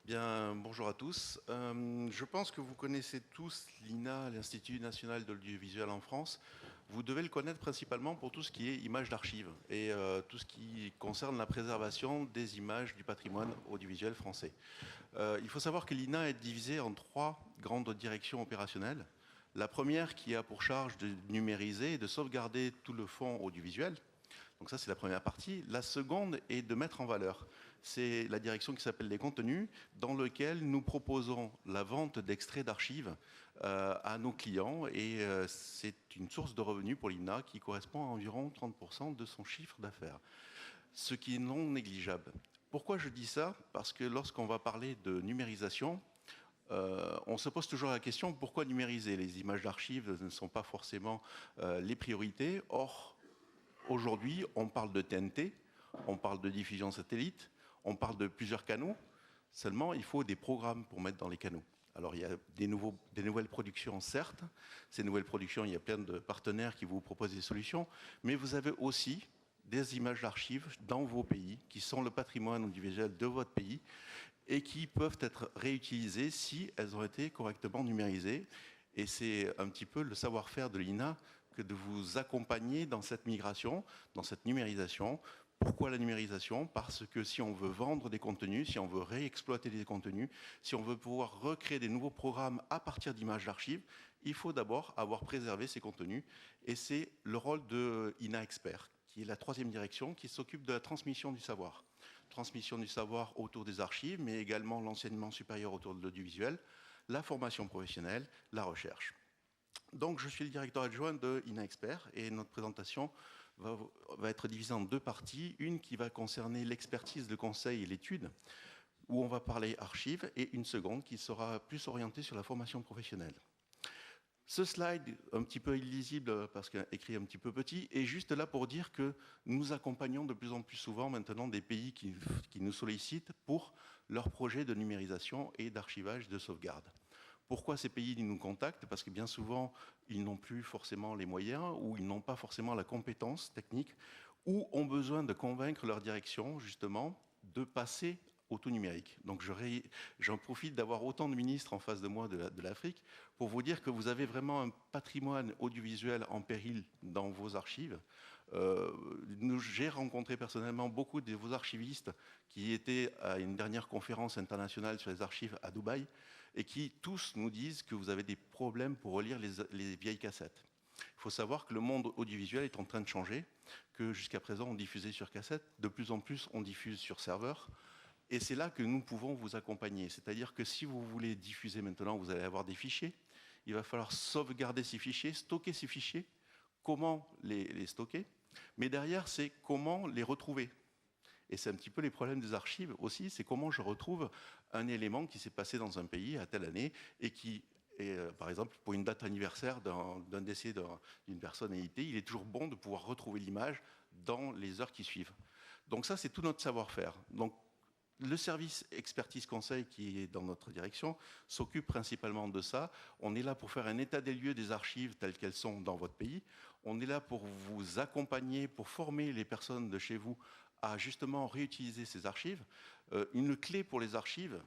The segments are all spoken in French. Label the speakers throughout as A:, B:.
A: Bien, bonjour à tous. Je pense que vous connaissez tous l'INA, l'Institut national de l'audiovisuel en France. Vous devez le connaître principalement pour tout ce qui est images d'archives et tout ce qui concerne la préservation des images du patrimoine audiovisuel français. Il faut savoir que l'INA est divisée en trois grandes directions opérationnelles. La première qui a pour charge de numériser et de sauvegarder tout le fonds audiovisuel. Donc ça, c'est la première partie. La seconde est de mettre en valeur. C'est la direction qui s'appelle les contenus, dans lequel nous proposons la vente d'extraits d'archives à nos clients. Et c'est une source de revenus pour l'INA qui correspond à environ 30% de son chiffre d'affaires, ce qui est non négligeable. Pourquoi je dis ça? Parce que lorsqu'on va parler de numérisation, on se pose toujours la question, pourquoi numériser? Les images d'archives ne sont pas forcément les priorités. Or, aujourd'hui, on parle de TNT, on parle de diffusion satellite, on parle de plusieurs canaux. Seulement, il faut des programmes pour mettre dans les canaux. Alors, il y a des nouvelles productions, certes. Ces nouvelles productions, il y a plein de partenaires qui vous proposent des solutions. Mais vous avez aussi des images d'archives dans vos pays, qui sont le patrimoine audiovisuel de votre pays, et qui peuvent être réutilisées si elles ont été correctement numérisées. Et c'est un petit peu le savoir-faire de l'INA que de vous accompagner dans cette migration, dans cette numérisation. Pourquoi la numérisation? Parce que si on veut vendre des contenus, si on veut réexploiter des contenus, si on veut pouvoir recréer des nouveaux programmes à partir d'images d'archives, il faut d'abord avoir préservé ces contenus. Et c'est le rôle de INA Expert, qui est la troisième direction, qui s'occupe de la transmission du savoir. Transmission du savoir autour des archives, mais également l'enseignement supérieur autour de l'audiovisuel, la formation professionnelle, la recherche. Donc, je suis le directeur adjoint de INA Expert et notre présentation va être divisée en deux parties. Une qui va concerner l'expertise, le conseil et l'étude, où on va parler archives, et une seconde qui sera plus orientée sur la formation professionnelle. Ce slide, un petit peu illisible parce qu'écrit un petit peu petit, est juste là pour dire que nous accompagnons de plus en plus souvent maintenant des pays qui nous sollicitent pour leurs projets de numérisation et d'archivage de sauvegarde. Pourquoi ces pays nous contactent? Parce que bien souvent, ils n'ont plus forcément les moyens ou ils n'ont pas forcément la compétence technique ou ont besoin de convaincre leur direction, justement, de passer au tout numérique. Donc j'en profite d'avoir autant de ministres en face de moi de l'Afrique pour vous dire que vous avez vraiment un patrimoine audiovisuel en péril dans vos archives. J'ai rencontré personnellement beaucoup de vos archivistes qui étaient à une dernière conférence internationale sur les archives à Dubaï et qui tous nous disent que vous avez des problèmes pour relire les vieilles cassettes. Il faut savoir que le monde audiovisuel est en train de changer, que jusqu'à présent on diffusait sur cassette, de plus en plus on diffuse sur serveur. Et c'est là que nous pouvons vous accompagner. C'est-à-dire que si vous voulez diffuser maintenant, vous allez avoir des fichiers. Il va falloir sauvegarder ces fichiers, stocker ces fichiers, comment les stocker. Mais derrière, c'est comment les retrouver. Et c'est un petit peu les problèmes des archives aussi, c'est comment je retrouve un élément qui s'est passé dans un pays à telle année et qui, par exemple, pour une date anniversaire d'un décès d'une personne IT, il est toujours bon de pouvoir retrouver l'image dans les heures qui suivent. Donc ça, c'est tout notre savoir-faire. Donc, le service expertise conseil qui est dans notre direction s'occupe principalement de ça. On est là pour faire un état des lieux des archives telles qu'elles sont dans votre pays. On est là pour vous accompagner, pour former les personnes de chez vous à justement réutiliser ces archives. Une clé pour les archives,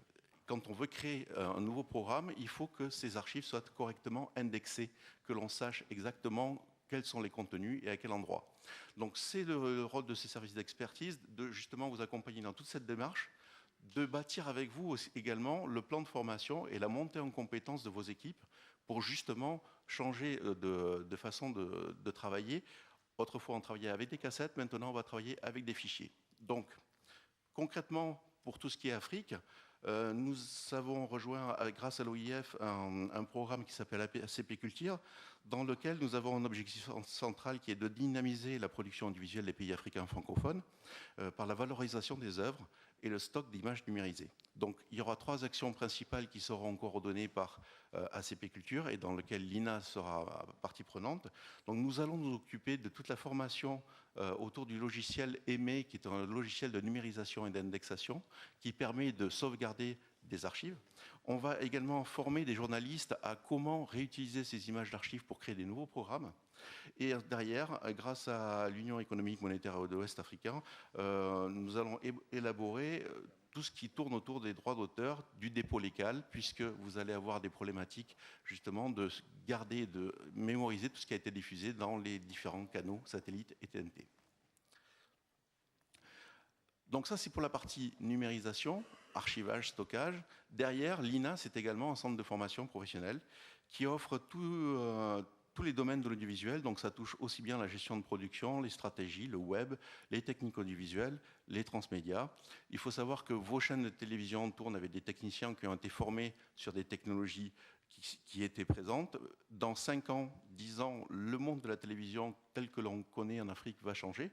A: quand on veut créer un nouveau programme, il faut que ces archives soient correctement indexées, que l'on sache exactement quels sont les contenus et à quel endroit. Donc c'est le rôle de ces services d'expertise de justement vous accompagner dans toute cette démarche, de bâtir avec vous aussi également le plan de formation et la montée en compétences de vos équipes pour justement changer de façon de travailler. Autrefois, on travaillait avec des cassettes, maintenant, on va travailler avec des fichiers. Donc, concrètement, pour tout ce qui est Afrique, nous avons rejoint, grâce à l'OIF, un programme qui s'appelle ACP Culture, dans lequel nous avons un objectif central qui est de dynamiser la production audiovisuelle des pays africains francophones par la valorisation des œuvres et le stock d'images numérisées. Donc il y aura trois actions principales qui seront coordonnées par ACP Culture et dans lesquelles l'INA sera partie prenante. Donc nous allons nous occuper de toute la formation autour du logiciel EME, qui est un logiciel de numérisation et d'indexation, qui permet de sauvegarder des archives. On va également former des journalistes à comment réutiliser ces images d'archives pour créer des nouveaux programmes. Et derrière, grâce à l'Union économique monétaire de l'Ouest africain, nous allons élaborer tout ce qui tourne autour des droits d'auteur, du dépôt légal, puisque vous allez avoir des problématiques justement de garder, de mémoriser tout ce qui a été diffusé dans les différents canaux satellites et TNT. Donc ça, c'est pour la partie numérisation, archivage, stockage. Derrière, l'INA, c'est également un centre de formation professionnelle qui offre tous les domaines de l'audiovisuel. Donc ça touche aussi bien la gestion de production, les stratégies, le web, les techniques audiovisuelles, les transmédias. Il faut savoir que vos chaînes de télévision tournent avec des techniciens qui ont été formés sur des technologies qui étaient présentes. Dans 5 ans, 10 ans, le monde de la télévision tel que l'on connaît en Afrique va changer.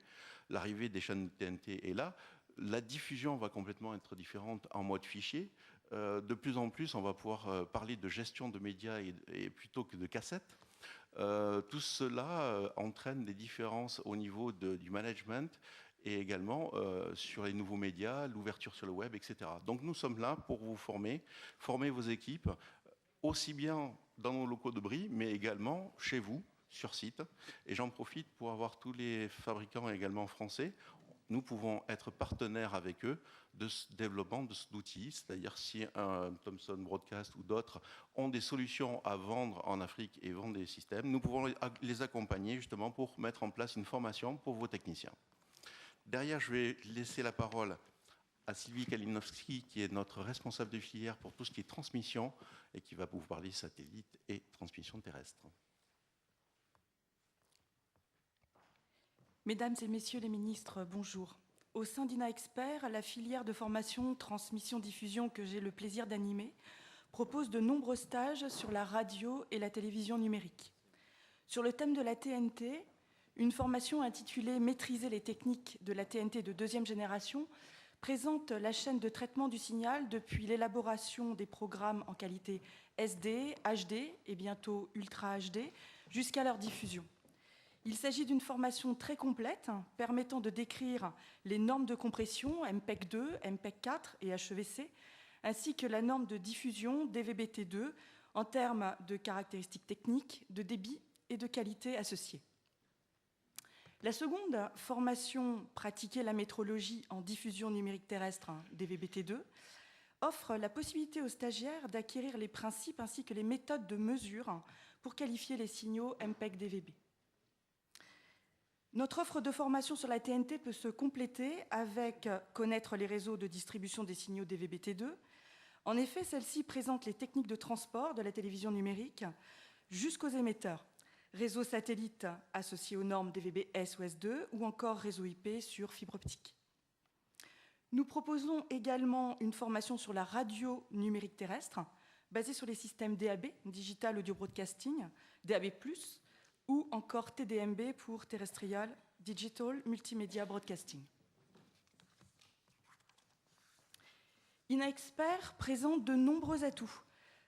A: L'arrivée des chaînes de TNT est là. La diffusion va complètement être différente en mode fichier. De plus en plus, on va pouvoir parler de gestion de médias et plutôt que de cassettes. Tout cela entraîne des différences au niveau du management et également sur les nouveaux médias, l'ouverture sur le web, etc. Donc nous sommes là pour vous former vos équipes, aussi bien dans nos locaux de Brie, mais également chez vous, sur site. Et j'en profite pour avoir tous les fabricants également français. Nous pouvons être partenaires avec eux de ce développement d'outils, c'est-à-dire si un Thomson Broadcast ou d'autres ont des solutions à vendre en Afrique et vendent des systèmes, nous pouvons les accompagner justement pour mettre en place une formation pour vos techniciens. Derrière, je vais laisser la parole à Sylvie Kalinowski, qui est notre responsable de filière pour tout ce qui est transmission et qui va vous parler satellite et transmission terrestre.
B: Mesdames et messieurs les ministres, bonjour. Au sein d'INA Expert, la filière de formation transmission-diffusion que j'ai le plaisir d'animer propose de nombreux stages sur la radio et la télévision numérique. Sur le thème de la TNT, une formation intitulée « Maîtriser les techniques de la TNT de deuxième génération » présente la chaîne de traitement du signal depuis l'élaboration des programmes en qualité SD, HD et bientôt Ultra HD jusqu'à leur diffusion. Il s'agit d'une formation très complète permettant de décrire les normes de compression MPEG-2, MPEG-4 et HEVC, ainsi que la norme de diffusion DVB-T2 en termes de caractéristiques techniques, de débit et de qualité associée. La seconde formation, Pratiquer la métrologie en diffusion numérique terrestre, DVB-T2, offre la possibilité aux stagiaires d'acquérir les principes ainsi que les méthodes de mesure pour qualifier les signaux MPEG-DVB. Notre offre de formation sur la TNT peut se compléter avec connaître les réseaux de distribution des signaux DVB-T2. En effet, celle-ci présente les techniques de transport de la télévision numérique jusqu'aux émetteurs, réseau satellite associé aux normes DVB-S ou S2 ou encore réseau IP sur fibre optique. Nous proposons également une formation sur la radio numérique terrestre basée sur les systèmes DAB, Digital Audio Broadcasting, DAB+, ou encore TDMB pour Terrestrial Digital Multimedia Broadcasting. INA Expert présente de nombreux atouts.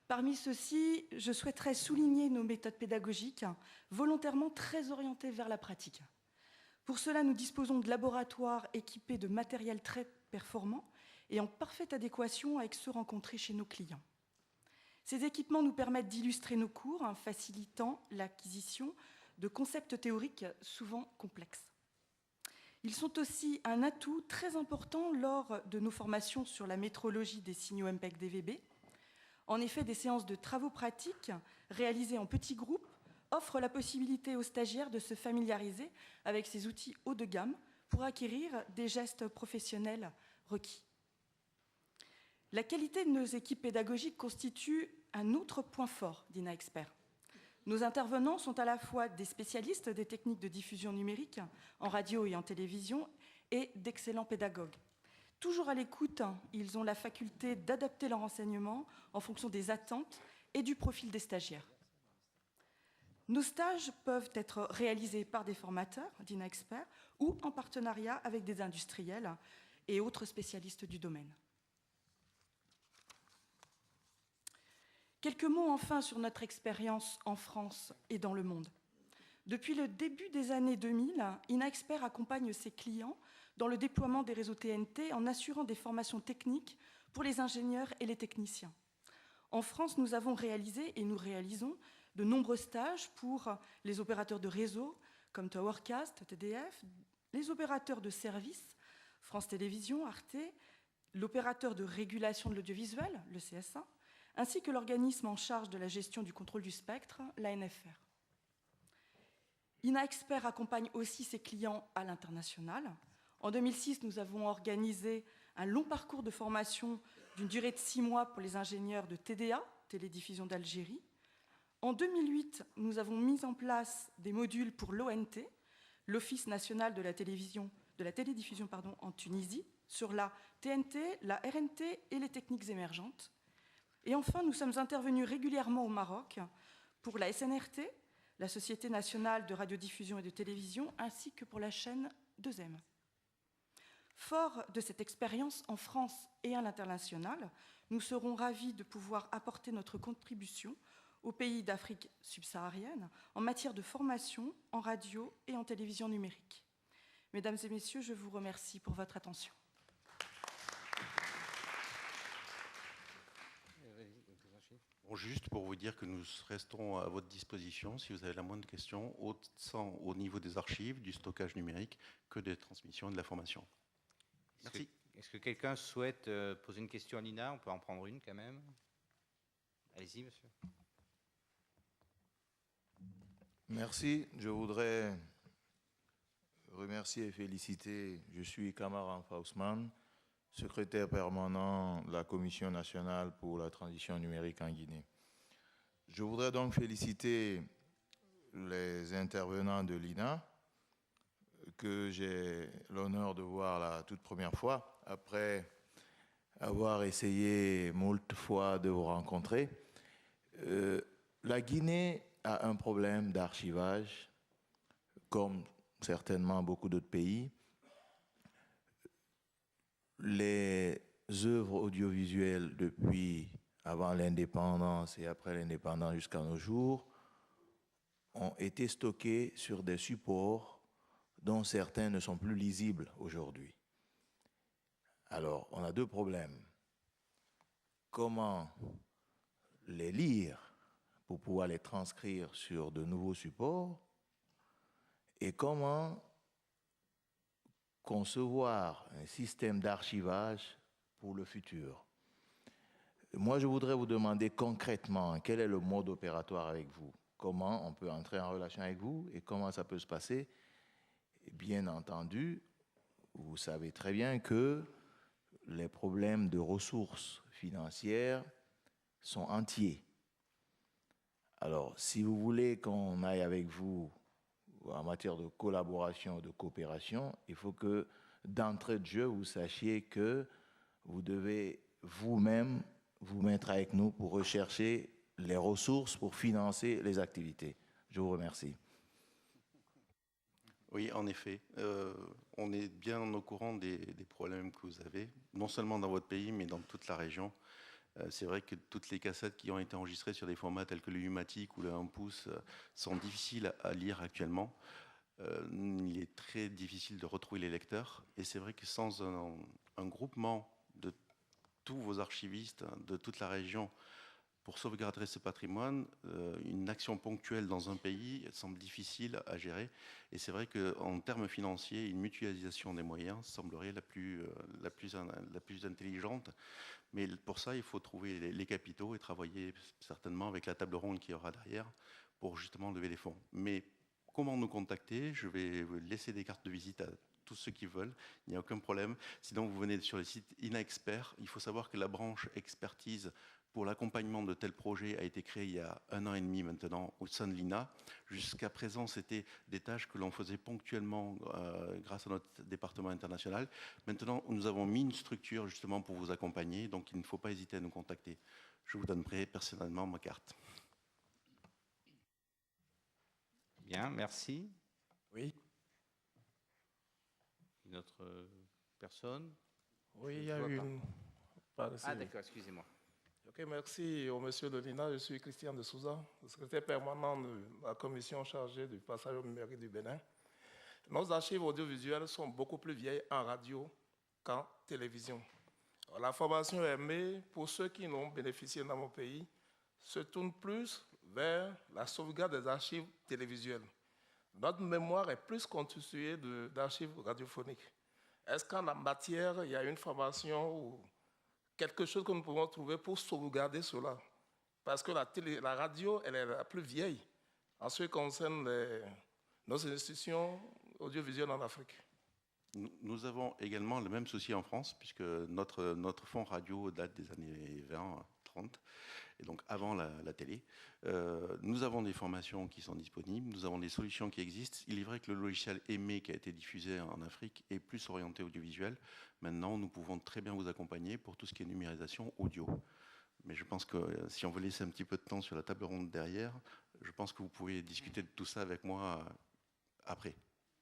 B: Parmi ceux-ci, je souhaiterais souligner nos méthodes pédagogiques, volontairement très orientées vers la pratique. Pour cela, nous disposons de laboratoires équipés de matériel très performant et en parfaite adéquation avec ceux rencontrés chez nos clients. Ces équipements nous permettent d'illustrer nos cours, facilitant l'acquisition de concepts théoriques souvent complexes. Ils sont aussi un atout très important lors de nos formations sur la métrologie des signaux MPEG-DVB. En effet, des séances de travaux pratiques réalisées en petits groupes offrent la possibilité aux stagiaires de se familiariser avec ces outils haut de gamme pour acquérir des gestes professionnels requis. La qualité de nos équipes pédagogiques constitue un autre point fort d'INA Expert. Nos intervenants sont à la fois des spécialistes des techniques de diffusion numérique en radio et en télévision et d'excellents pédagogues. Toujours à l'écoute, ils ont la faculté d'adapter leur enseignement en fonction des attentes et du profil des stagiaires. Nos stages peuvent être réalisés par des formateurs d'INA Expert ou en partenariat avec des industriels et autres spécialistes du domaine. Quelques mots enfin sur notre expérience en France et dans le monde. Depuis le début des années 2000, INA Expert accompagne ses clients dans le déploiement des réseaux TNT en assurant des formations techniques pour les ingénieurs et les techniciens. En France, nous avons réalisé et nous réalisons de nombreux stages pour les opérateurs de réseau comme Towercast, TDF, les opérateurs de services, France Télévisions, Arte, l'opérateur de régulation de l'audiovisuel, le CSA, ainsi que l'organisme en charge de la gestion du contrôle du spectre, l'ANFR. INA-Expert accompagne aussi ses clients à l'international. En 2006, nous avons organisé un long parcours de formation d'une durée de 6 mois pour les ingénieurs de TDA, Télédiffusion d'Algérie. En 2008, nous avons mis en place des modules pour l'ONT, l'Office national de la télédiffusion en Tunisie, sur la TNT, la RNT et les techniques émergentes. Et enfin, nous sommes intervenus régulièrement au Maroc pour la SNRT, la Société nationale de radiodiffusion et de télévision, ainsi que pour la chaîne 2M. Fort de cette expérience en France et à l'international, nous serons ravis de pouvoir apporter notre contribution aux pays d'Afrique subsaharienne en matière de formation en radio et en télévision numérique. Mesdames et messieurs, je vous remercie pour votre attention.
A: Bon, juste pour vous dire que nous restons à votre disposition si vous avez la moindre question, autant au niveau des archives, du stockage numérique, que des transmissions et de la formation. Merci.
C: Est-ce que quelqu'un souhaite poser une question à Nina? On peut en prendre une quand même. Allez-y, monsieur.
D: Merci. Je voudrais remercier et féliciter. Je suis Kamaran Faousman, secrétaire permanent de la Commission nationale pour la transition numérique en Guinée. Je voudrais donc féliciter les intervenants de l'INA, que j'ai l'honneur de voir la toute première fois, après avoir essayé moult fois de vous rencontrer. La Guinée a un problème d'archivage, comme certainement beaucoup d'autres pays. Les œuvres audiovisuelles depuis avant l'indépendance et après l'indépendance jusqu'à nos jours ont été stockées sur des supports dont certains ne sont plus lisibles aujourd'hui. Alors, on a deux problèmes. Comment les lire pour pouvoir les transcrire sur de nouveaux supports et comment concevoir un système d'archivage pour le futur. Moi, je voudrais vous demander concrètement quel est le mode opératoire avec vous, comment on peut entrer en relation avec vous et comment ça peut se passer. Et bien entendu, vous savez très bien que les problèmes de ressources financières sont entiers. Alors, si vous voulez qu'on aille avec vous en matière de collaboration, de coopération, il faut que d'entrée de jeu, vous sachiez que vous devez vous-même vous mettre avec nous pour rechercher les ressources pour financer les activités. Je vous remercie.
A: Oui, en effet. On est bien au courant des problèmes que vous avez, non seulement dans votre pays, mais dans toute la région. C'est vrai que toutes les cassettes qui ont été enregistrées sur des formats tels que le U-matic ou le 1 pouce sont difficiles à lire actuellement. Il est très difficile de retrouver les lecteurs. Et c'est vrai que sans un groupement de tous vos archivistes de toute la région pour sauvegarder ce patrimoine, une action ponctuelle dans un pays semble difficile à gérer. Et c'est vrai qu'en termes financiers, une mutualisation des moyens semblerait la plus intelligente. Mais pour ça, il faut trouver les capitaux et travailler certainement avec la table ronde qu'il y aura derrière pour justement lever les fonds. Mais comment nous contacter? Je vais laisser des cartes de visite à tous ceux qui veulent, il n'y a aucun problème. Sinon, vous venez sur le site INA-Expert. Il faut savoir que la branche expertise pour l'accompagnement de tels projets a été créée il y a 1 an et demi maintenant au sein de l'INA. Jusqu'à présent, c'était des tâches que l'on faisait ponctuellement grâce à notre département international. Maintenant, nous avons mis une structure justement pour vous accompagner, donc il ne faut pas hésiter à nous contacter. Je vous donnerai personnellement ma carte.
C: Bien, merci.
E: Oui.
C: Une autre personne?
E: Oui, il y a une...
C: Ah d'accord, excusez-moi.
E: Ok, merci au monsieur de l'INA. Je suis Christian de Souza, secrétaire permanent de la commission chargée du passage au numérique du Bénin. Nos archives audiovisuelles sont beaucoup plus vieilles en radio qu'en télévision. La formation ME, pour ceux qui n'ont bénéficié dans mon pays, se tourne plus vers la sauvegarde des archives télévisuelles. Notre mémoire est plus constituée d'archives radiophoniques. Est-ce qu'en la matière, il y a une formation ou quelque chose que nous pouvons trouver pour sauvegarder cela? Parce que la radio, elle est la plus vieille en ce qui concerne nos institutions audiovisuelles en Afrique.
A: Nous avons également le même souci en France, puisque notre fonds radio date des années 20, 30, et donc avant la télé. Nous avons des formations qui sont disponibles, nous avons des solutions qui existent. Il est vrai que le logiciel Aimé qui a été diffusé en Afrique est plus orienté audiovisuel. Maintenant, nous pouvons très bien vous accompagner pour tout ce qui est numérisation audio. Mais je pense que si on veut laisser un petit peu de temps sur la table ronde derrière, je pense que vous pouvez discuter de tout ça avec moi après,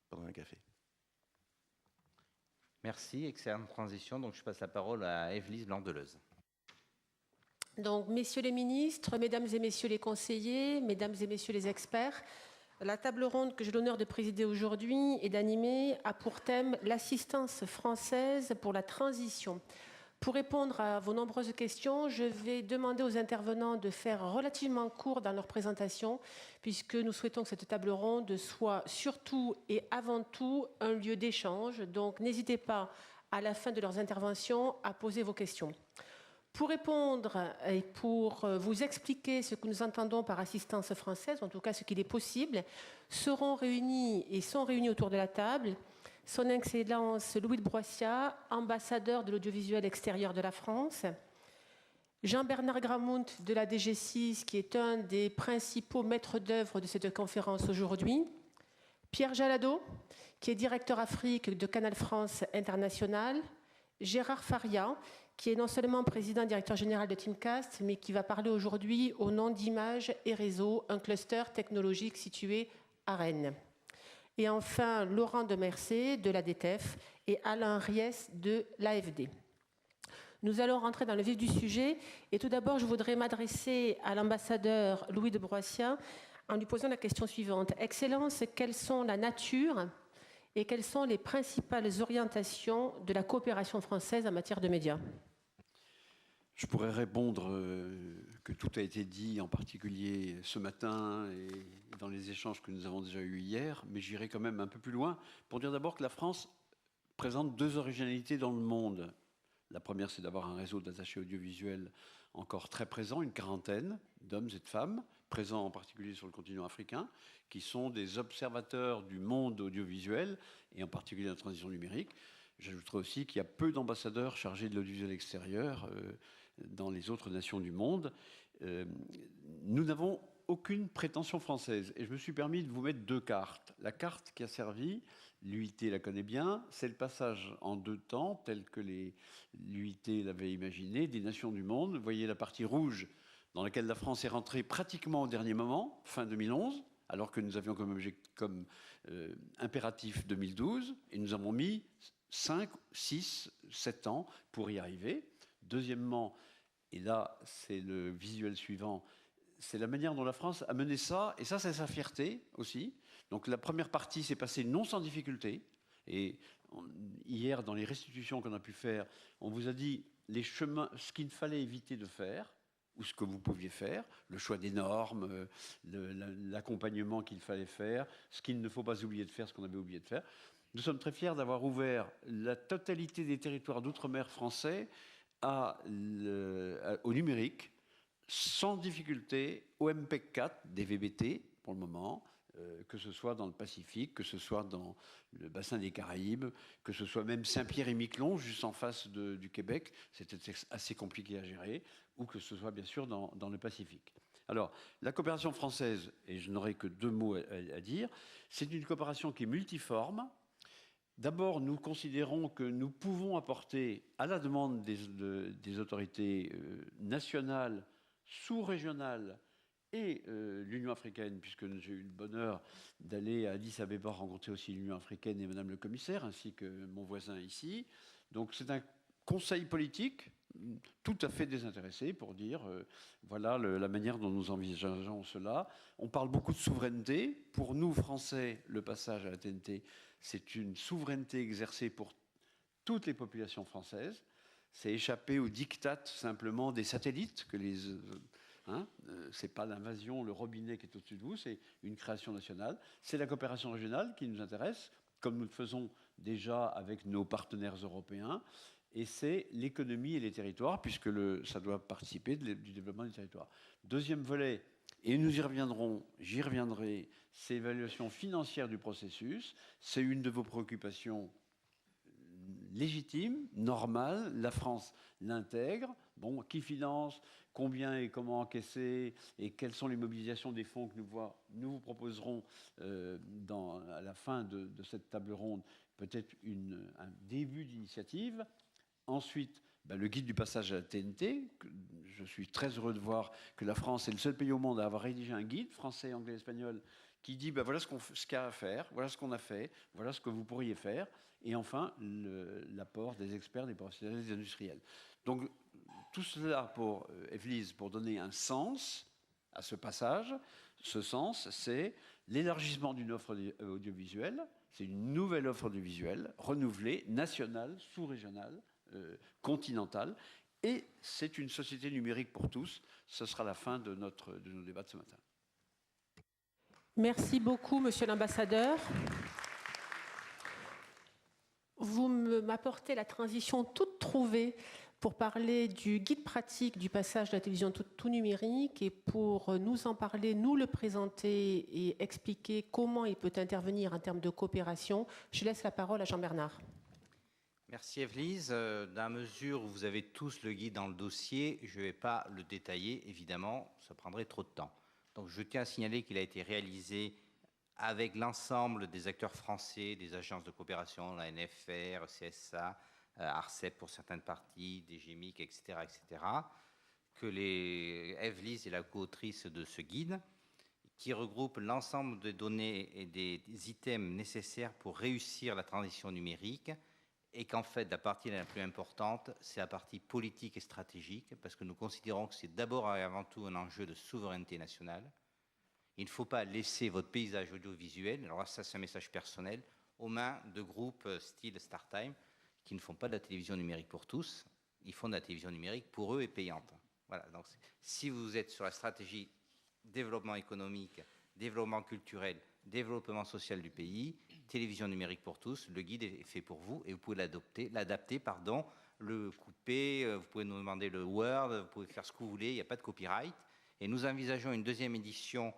A: pendant un café.
C: Merci, excellente transition. Donc je passe la parole à Évelyse Blanc-Deleuze.
F: Donc, messieurs les ministres, mesdames et messieurs les conseillers, mesdames et messieurs les experts, la table ronde que j'ai l'honneur de présider aujourd'hui et d'animer a pour thème l'assistance française pour la transition. Pour répondre à vos nombreuses questions, je vais demander aux intervenants de faire relativement court dans leur présentation, puisque nous souhaitons que cette table ronde soit surtout et avant tout un lieu d'échange. Donc, n'hésitez pas, à la fin de leurs interventions, à poser vos questions. Pour répondre et pour vous expliquer ce que nous entendons par assistance française, en tout cas ce qu'il est possible, seront réunis et sont réunis autour de la table Son Excellence Louis de Broissia, ambassadeur de l'audiovisuel extérieur de la France, Jean-Bernard Gramunt de la DG6, qui est un des principaux maîtres d'œuvre de cette conférence aujourd'hui, Pierre Jalado, qui est directeur Afrique de Canal France International, Gérard Faria, qui est non seulement président et directeur général de Teamcast, mais qui va parler aujourd'hui au nom d'Images et Réseaux, un cluster technologique situé à Rennes. Et enfin, Laurent de Mercé de la DTEF et Alain Ries de l'AFD. Nous allons rentrer dans le vif du sujet. Et tout d'abord, je voudrais m'adresser à l'ambassadeur Louis de Broissia en lui posant la question suivante. Excellence, quelles sont la nature et quelles sont les principales orientations de la coopération française en matière de médias?
G: Je pourrais répondre que tout a été dit, en particulier ce matin et dans les échanges que nous avons déjà eus hier, mais j'irai quand même un peu plus loin pour dire d'abord que la France présente deux originalités dans le monde. La première, c'est d'avoir un réseau d'attachés audiovisuels encore très présent, une quarantaine d'hommes et de femmes, présents en particulier sur le continent africain, qui sont des observateurs du monde audiovisuel, et en particulier de la transition numérique. J'ajouterai aussi qu'il y a peu d'ambassadeurs chargés de l'audiovisuel extérieur dans les autres nations du monde. Nous n'avons aucune prétention française. Et je me suis permis de vous mettre deux cartes. La carte qui a servi, l'UIT la connaît bien, c'est le passage en deux temps, tel que l'UIT l'avait imaginé, des nations du monde. Vous voyez la partie rouge dans laquelle la France est rentrée pratiquement au dernier moment, fin 2011, alors que nous avions comme impératif 2012, et nous avons mis 5, 6, 7 ans pour y arriver. Deuxièmement, et là c'est le visuel suivant, c'est la manière dont la France a mené ça, et ça c'est sa fierté aussi. Donc la première partie s'est passée non sans difficulté, et hier dans les restitutions qu'on a pu faire, on vous a dit les chemins, ce qu'il fallait éviter de faire, ou ce que vous pouviez faire, le choix des normes, l'accompagnement qu'il fallait faire, ce qu'il ne faut pas oublier de faire, ce qu'on avait oublié de faire. Nous sommes très fiers d'avoir ouvert la totalité des territoires d'outre-mer français au numérique, sans difficulté, au MPEG 4, des VBT pour le moment, que ce soit dans le Pacifique, que ce soit dans le bassin des Caraïbes, que ce soit même Saint-Pierre-et-Miquelon, juste en face du Québec, c'était assez compliqué à gérer, ou que ce soit bien sûr dans le Pacifique. Alors, la coopération française, et je n'aurai que deux mots à dire, c'est une coopération qui est multiforme. D'abord, nous considérons que nous pouvons apporter, à la demande des autorités nationales, sous-régionales et l'Union africaine, puisque j'ai eu le bonheur d'aller à Addis Abeba rencontrer aussi l'Union africaine et Madame le commissaire, ainsi que mon voisin ici. Donc c'est un conseil politique tout à fait désintéressé pour dire voilà la manière dont nous envisageons cela. On parle beaucoup de souveraineté. Pour nous, Français, le passage à la TNT, c'est une souveraineté exercée pour toutes les populations françaises. C'est échapper au diktat simplement des satellites que c'est pas l'invasion, le robinet qui est au-dessus de vous, c'est une création nationale. C'est la coopération régionale qui nous intéresse, comme nous le faisons déjà avec nos partenaires européens, et c'est l'économie et les territoires, puisque ça doit participer du développement des territoires. Deuxième volet, et nous y reviendrons, j'y reviendrai, c'est l'évaluation financière du processus. C'est une de vos préoccupations légitimes, normales. La France l'intègre. Bon, qui finance, combien et comment encaisser, et quelles sont les mobilisations des fonds que nous vous proposerons à la fin de cette table ronde, peut-être un début d'initiative. Ensuite, le guide du passage à la TNT. Je suis très heureux de voir que la France est le seul pays au monde à avoir rédigé un guide, français, anglais, espagnol, qui dit voilà ce qu'il y a à faire, voilà ce qu'on a fait, voilà ce que vous pourriez faire. Et enfin, l'apport des experts, des professionnels, des industriels. Donc, tout cela pour Evelyse, pour donner un sens à ce passage. Ce sens, c'est l'élargissement d'une offre audiovisuelle. C'est une nouvelle offre audiovisuelle, renouvelée, nationale, sous-régionale, continentale, et c'est une société numérique pour tous. Ce sera la fin de nos débats de ce matin.
F: Merci beaucoup, Monsieur l'ambassadeur. Vous m'apportez la transition toute trouvée pour parler du guide pratique du passage de la télévision tout numérique, et pour nous en parler, nous le présenter et expliquer comment il peut intervenir en termes de coopération. Je laisse la parole à Jean-Bernard.
C: Merci Evelyse. Dans la mesure où vous avez tous le guide dans le dossier, je ne vais pas le détailler, évidemment, ça prendrait trop de temps. Donc je tiens à signaler qu'il a été réalisé avec l'ensemble des acteurs français, des agences de coopération, la NFR, CSA, ARCEP pour certaines parties, DGMIC, etc., etc., que Evelyse est la co-autrice de ce guide, qui regroupe l'ensemble des données et des items nécessaires pour réussir la transition numérique, et qu'en fait, la partie la plus importante, c'est la partie politique et stratégique, parce que nous considérons que c'est d'abord et avant tout un enjeu de souveraineté nationale. Il ne faut pas laisser votre paysage audiovisuel, alors ça c'est un message personnel, aux mains de groupes style StarTime, qui ne font pas de la télévision numérique pour tous, ils font de la télévision numérique pour eux et payante. Voilà, donc si vous êtes sur la stratégie développement économique, développement culturel, développement social du pays, télévision numérique pour tous, le guide est fait pour vous et vous pouvez l'adapter, le couper, vous pouvez nous demander le Word, vous pouvez faire ce que vous voulez, il n'y a pas de copyright. Et nous envisageons une deuxième édition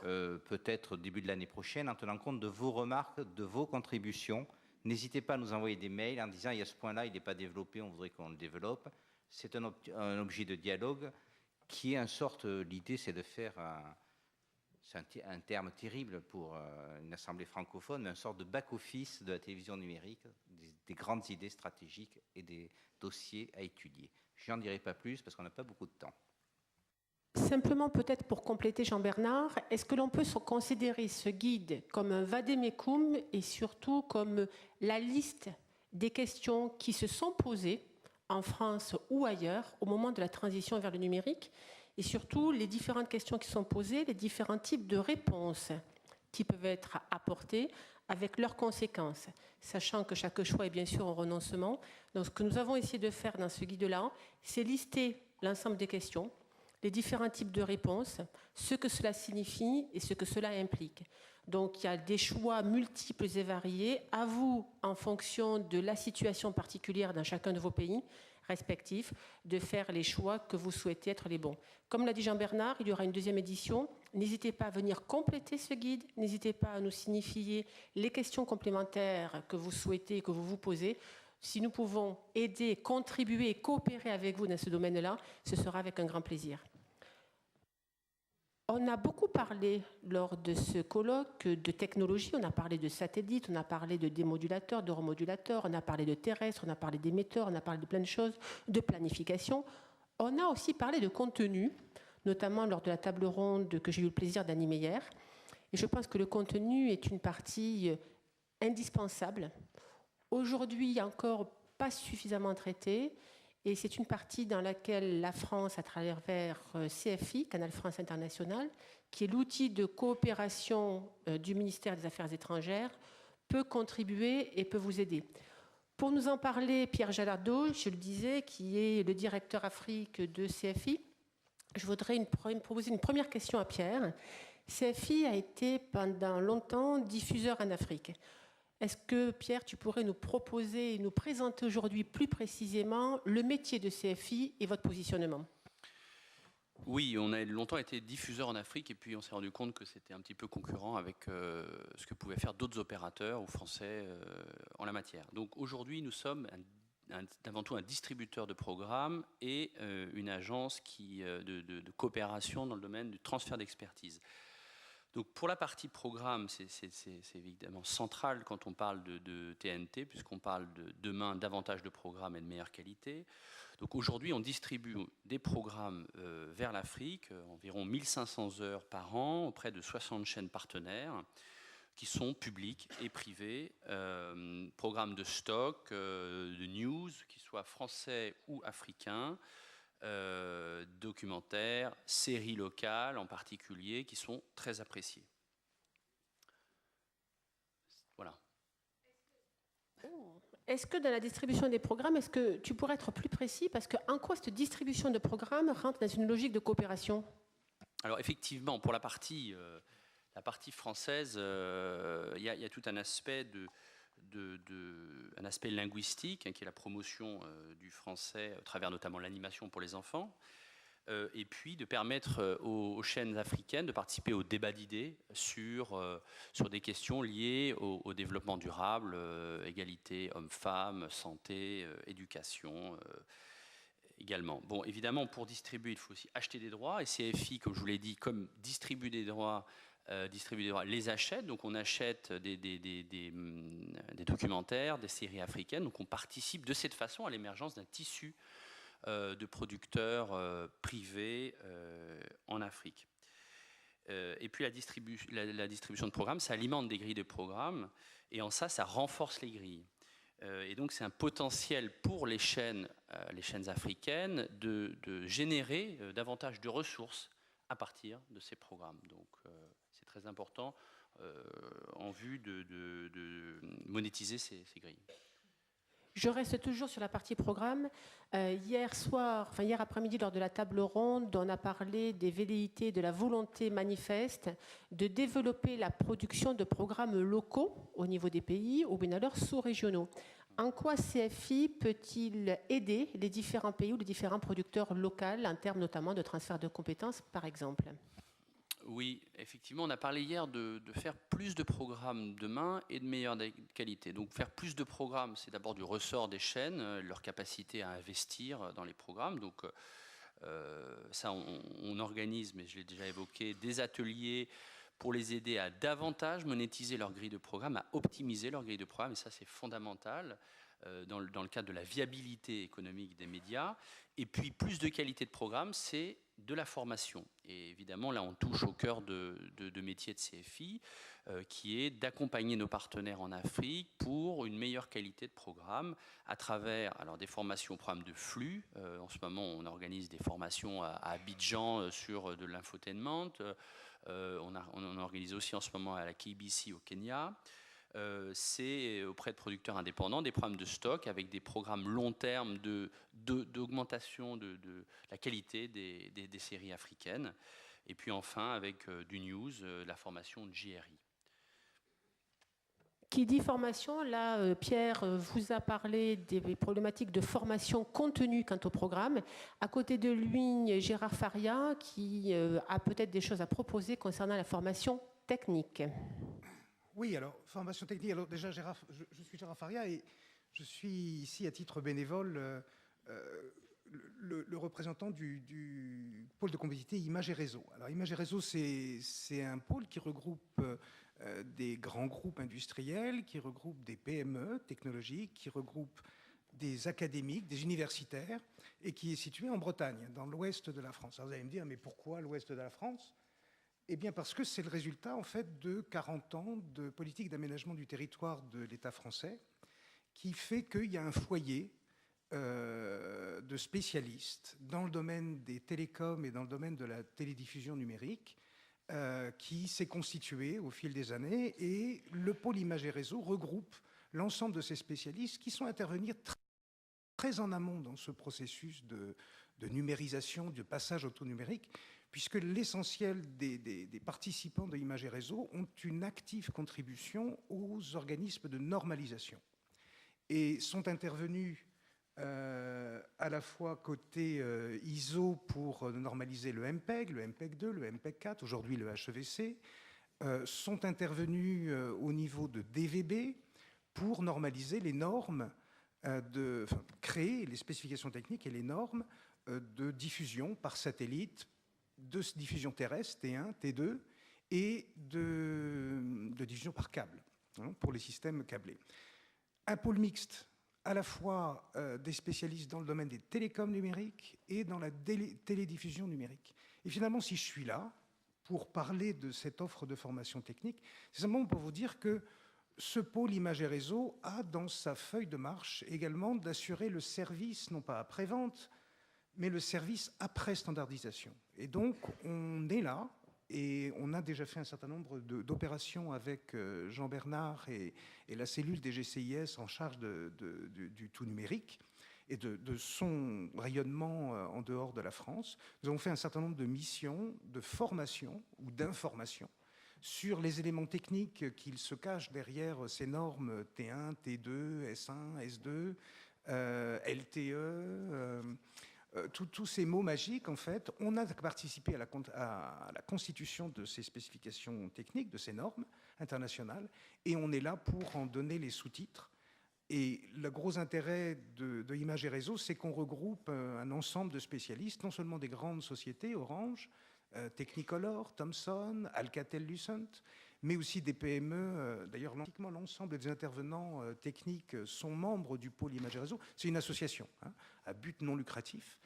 C: peut-être au début de l'année prochaine en tenant compte de vos remarques, de vos contributions. N'hésitez pas à nous envoyer des mails en disant il y a ce point-là, il n'est pas développé, on voudrait qu'on le développe. C'est un objet de dialogue qui est en sorte, l'idée c'est de faire c'est un terme terrible pour une assemblée francophone, mais une sorte de back-office de la télévision numérique, des grandes idées stratégiques et des dossiers à étudier. Je n'en dirai pas plus parce qu'on n'a pas beaucoup de temps.
F: Simplement, peut-être pour compléter Jean-Bernard, est-ce que l'on peut considérer ce guide comme un vade-mecum et surtout comme la liste des questions qui se sont posées en France ou ailleurs au moment de la transition vers le numérique, et surtout les différentes questions qui sont posées, les différents types de réponses qui peuvent être apportées avec leurs conséquences, sachant que chaque choix est bien sûr un renoncement. Donc ce que nous avons essayé de faire dans ce guide-là, c'est lister l'ensemble des questions, les différents types de réponses, ce que cela signifie et ce que cela implique. Donc il y a des choix multiples et variés, à vous, en fonction de la situation particulière dans chacun de vos pays respectifs, de faire les choix que vous souhaitez être les bons. Comme l'a dit Jean-Bernard, il y aura une deuxième édition. N'hésitez pas à venir compléter ce guide, n'hésitez pas à nous signifier les questions complémentaires que vous souhaitez et que vous vous posez. Si nous pouvons aider, contribuer et coopérer avec vous dans ce domaine-là, ce sera avec un grand plaisir. On a beaucoup parlé lors de ce colloque de technologie, on a parlé de satellites, on a parlé de démodulateurs, de remodulateurs, on a parlé de terrestres, on a parlé d'émetteurs, on a parlé de plein de choses, de planification. On a aussi parlé de contenu, notamment lors de la table ronde que j'ai eu le plaisir d'animer hier. Et je pense que le contenu est une partie indispensable. Aujourd'hui, encore pas suffisamment traité. Et c'est une partie dans laquelle la France, à travers CFI, Canal France International, qui est l'outil de coopération du ministère des Affaires étrangères, peut contribuer et peut vous aider. Pour nous en parler, Pierre Jalardo, je le disais, qui est le directeur Afrique de CFI, je voudrais proposer une première question à Pierre. CFI a été pendant longtemps diffuseur en Afrique. Est-ce que, Pierre, tu pourrais nous proposer et nous présenter aujourd'hui plus précisément le métier de CFI et votre positionnement?
H: Oui, on a longtemps été diffuseur en Afrique et puis on s'est rendu compte que c'était un petit peu concurrent avec ce que pouvaient faire d'autres opérateurs ou français en la matière. Donc aujourd'hui, nous sommes avant tout un distributeur de programmes et une agence de coopération dans le domaine du transfert d'expertise. Donc pour la partie programme, c'est évidemment central quand on parle de TNT, puisqu'on parle demain davantage de programmes et de meilleure qualité. Donc aujourd'hui, on distribue des programmes vers l'Afrique, environ 1500 heures par an, auprès de 60 chaînes partenaires, qui sont publics et privés, programmes de stock, de news, qu'ils soient français ou africains, documentaires, séries locales en particulier, qui sont très appréciées. Voilà.
F: Est-ce que dans la distribution des programmes, est-ce que tu pourrais être plus précis? Parce qu'en quoi cette distribution de programmes rentre dans une logique de coopération?
H: Alors effectivement, pour la partie française, il y a tout un aspect un aspect linguistique, hein, qui est la promotion du français à travers notamment l'animation pour les enfants, et puis de permettre aux chaînes africaines de participer au débat d'idées sur des questions liées au développement durable, égalité hommes-femmes, santé, éducation également. Bon, évidemment, pour distribuer, il faut aussi acheter des droits, et CFI, comme je vous l'ai dit, comme distribue des droits, les achète. Donc on achète des documentaires, des séries africaines. Donc on participe de cette façon à l'émergence d'un tissu de producteurs privés en Afrique. Et puis la distribution de programmes, ça alimente des grilles de programmes, et en ça renforce les grilles. Et donc c'est un potentiel pour les chaînes africaines de générer davantage de ressources à partir de ces programmes. Donc c'est très important en vue de monétiser ces grilles.
F: Je reste toujours sur la partie programme. Hier après-midi, lors de la table ronde, on a parlé des velléités, de la volonté manifeste de développer la production de programmes locaux au niveau des pays ou bien alors sous-régionaux. En quoi CFI peut-il aider les différents pays ou les différents producteurs locaux en termes notamment de transfert de compétences, par exemple?
H: Oui, effectivement, on a parlé hier de faire plus de programmes demain et de meilleure qualité. Donc faire plus de programmes, c'est d'abord du ressort des chaînes, leur capacité à investir dans les programmes. Donc ça, on organise, mais je l'ai déjà évoqué, des ateliers pour les aider à davantage monétiser leur grille de programme, à optimiser leur grille de programme. Et ça, c'est fondamental dans le cadre de la viabilité économique des médias. Et puis, plus de qualité de programme, c'est de la formation. Et évidemment, là, on touche au cœur de métier de CFI, qui est d'accompagner nos partenaires en Afrique pour une meilleure qualité de programme à travers des formations au programme de flux. En ce moment, on organise des formations à Abidjan sur de l'infotainment. On organise aussi en ce moment à la KBC au Kenya. C'est auprès de producteurs indépendants des programmes de stock avec des programmes long terme d'augmentation de la qualité des séries africaines. Et puis enfin avec du news, la formation de JRI.
F: Qui dit formation, là, Pierre vous a parlé des problématiques de formation contenue quant au programme. À côté de lui, Gérard Faria, qui a peut-être des choses à proposer concernant la formation technique.
I: Oui, alors, formation technique. Alors déjà, je suis Gérard Faria et je suis ici à titre bénévole le représentant du pôle de compétitivité Images et Réseaux. Alors, Images et Réseaux, c'est un pôle qui regroupe des grands groupes industriels, qui regroupe des PME technologiques, qui regroupe des académiques, des universitaires, et qui est situé en Bretagne, dans l'ouest de la France. Alors, vous allez me dire, mais pourquoi l'ouest de la France ? Eh bien parce que c'est le résultat en fait de 40 ans de politique d'aménagement du territoire de l'État français qui fait qu'il y a un foyer de spécialistes dans le domaine des télécoms et dans le domaine de la télédiffusion numérique qui s'est constitué au fil des années, et le pôle Images et Réseaux regroupe l'ensemble de ces spécialistes qui sont intervenus très en amont dans ce processus de numérisation, de passage au tout numérique, puisque l'essentiel des participants de Images et Réseaux ont une active contribution aux organismes de normalisation et sont intervenus à la fois côté ISO pour normaliser le MPEG, le MPEG 2, le MPEG 4, aujourd'hui le HEVC, sont intervenus au niveau de DVB pour normaliser les normes, créer les spécifications techniques et les normes de diffusion par satellite, de diffusion terrestre, T1, T2, et de diffusion par câble, pour les systèmes câblés. Un pôle mixte, à la fois des spécialistes dans le domaine des télécoms numériques et dans la télédiffusion numérique. Et finalement, si je suis là pour parler de cette offre de formation technique, c'est simplement pour vous dire que ce pôle Images et Réseaux a dans sa feuille de marche également d'assurer le service, non pas après-vente, mais le service après standardisation. Et donc, on est là, et on a déjà fait un certain nombre d'opérations avec Jean Bernard et la cellule des GCIS en charge du tout numérique et de son rayonnement en dehors de la France. Nous avons fait un certain nombre de missions de formation ou d'information sur les éléments techniques qu'il se cache derrière ces normes T1, T2, S1, S2, LTE, tous ces mots magiques, en fait. On a participé à la constitution de ces spécifications techniques, de ces normes internationales, et on est là pour en donner les sous-titres. Et le gros intérêt de Images et Réseaux, c'est qu'on regroupe un ensemble de spécialistes, non seulement des grandes sociétés, Orange, Technicolor, Thomson, Alcatel-Lucent, mais aussi des PME. D'ailleurs, pratiquement l'ensemble des intervenants techniques sont membres du pôle Images et Réseaux. C'est une association à but non lucratif.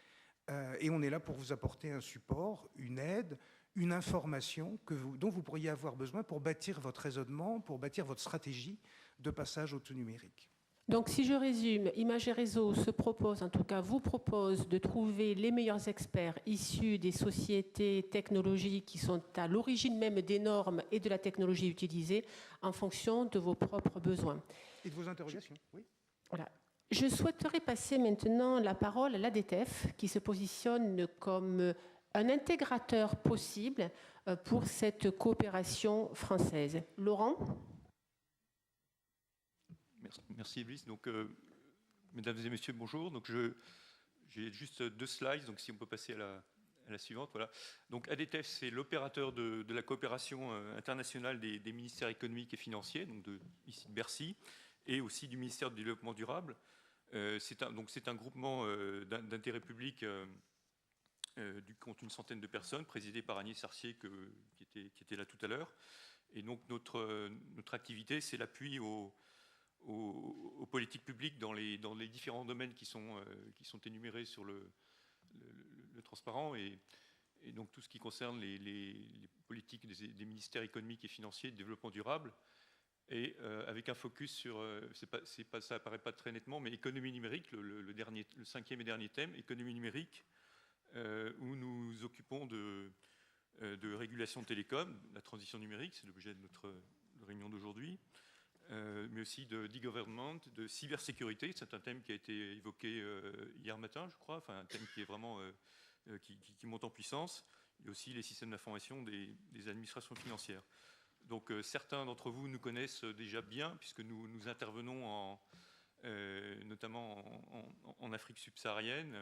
I: Et on est là pour vous apporter un support, une aide, une information dont vous pourriez avoir besoin pour bâtir votre raisonnement, pour bâtir votre stratégie de passage au tout numérique.
F: Donc, si je résume, Images et Réseaux se propose, en tout cas vous propose, de trouver les meilleurs experts issus des sociétés technologiques qui sont à l'origine même des normes et de la technologie utilisée en fonction de vos propres besoins.
I: Et de vos interrogations, oui.
F: Voilà. Je souhaiterais passer maintenant la parole à l'ADTEF, qui se positionne comme un intégrateur possible pour cette coopération française. Laurent ?
J: Merci Evelyse. Donc, mesdames et messieurs, bonjour. Donc, j'ai juste 2 slides. Donc, si on peut passer à la suivante, voilà. Donc, ADTEF, c'est l'opérateur de la coopération internationale des ministères économiques et financiers, donc ici de Bercy, et aussi du ministère du Développement durable. C'est un groupement d'intérêt public du compte une centaine de personnes, présidé par Agnès Sarcier, qui était là tout à l'heure. Et donc, notre activité, c'est l'appui aux politiques publiques dans les différents domaines qui sont énumérés sur le transparent, et donc tout ce qui concerne les politiques des ministères économiques et financiers de développement durable, et avec un focus sur, ça apparaît pas très nettement, mais économie numérique, le 5e et dernier thème, économie numérique, où nous nous occupons de régulation de télécom, la transition numérique, c'est l'objet de notre réunion d'aujourd'hui, mais aussi d'e-government, de cybersécurité. C'est un thème qui a été évoqué hier matin, je crois, enfin un thème qui est vraiment qui monte en puissance, et aussi les systèmes d'information des administrations financières. Donc certains d'entre vous nous connaissent déjà bien, puisque nous intervenons notamment en Afrique subsaharienne,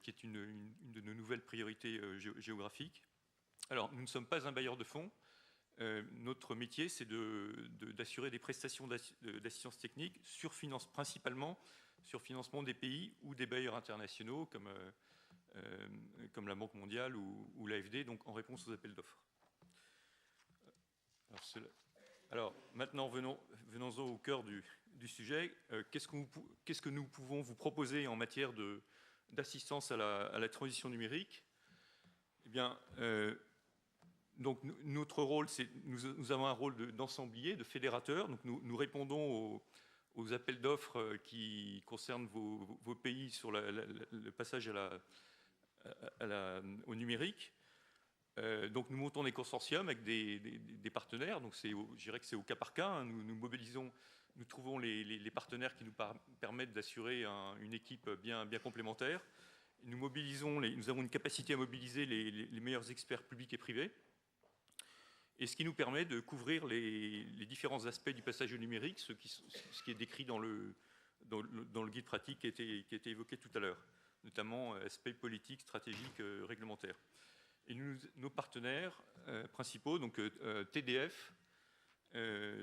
J: qui est une de nos nouvelles priorités géographiques. Alors, nous ne sommes pas un bailleur de fonds. Notre métier, c'est d'assurer des prestations d'assistance technique principalement sur financement des pays ou des bailleurs internationaux comme la Banque mondiale ou l'AFD, donc en réponse aux appels d'offres. Alors, maintenant, venons-en au cœur du sujet. Qu'est-ce que nous pouvons vous proposer en matière d'assistance à la transition numérique? Eh bien, donc notre rôle, nous avons un rôle d'ensemblier, de fédérateur. Donc nous répondons aux appels d'offres qui concernent vos pays sur le passage au numérique. Donc nous montons des consortiums avec des partenaires. Donc je dirais que c'est au cas par cas. Nous mobilisons, nous trouvons les partenaires qui nous permettent d'assurer une équipe bien complémentaire. Nous avons une capacité à mobiliser les meilleurs experts publics et privés, et ce qui nous permet de couvrir les différents aspects du passage au numérique, ce qui est décrit dans le guide pratique qui a été évoqué tout à l'heure, notamment aspects politiques, stratégiques, réglementaires. Et nos partenaires principaux, donc TDF,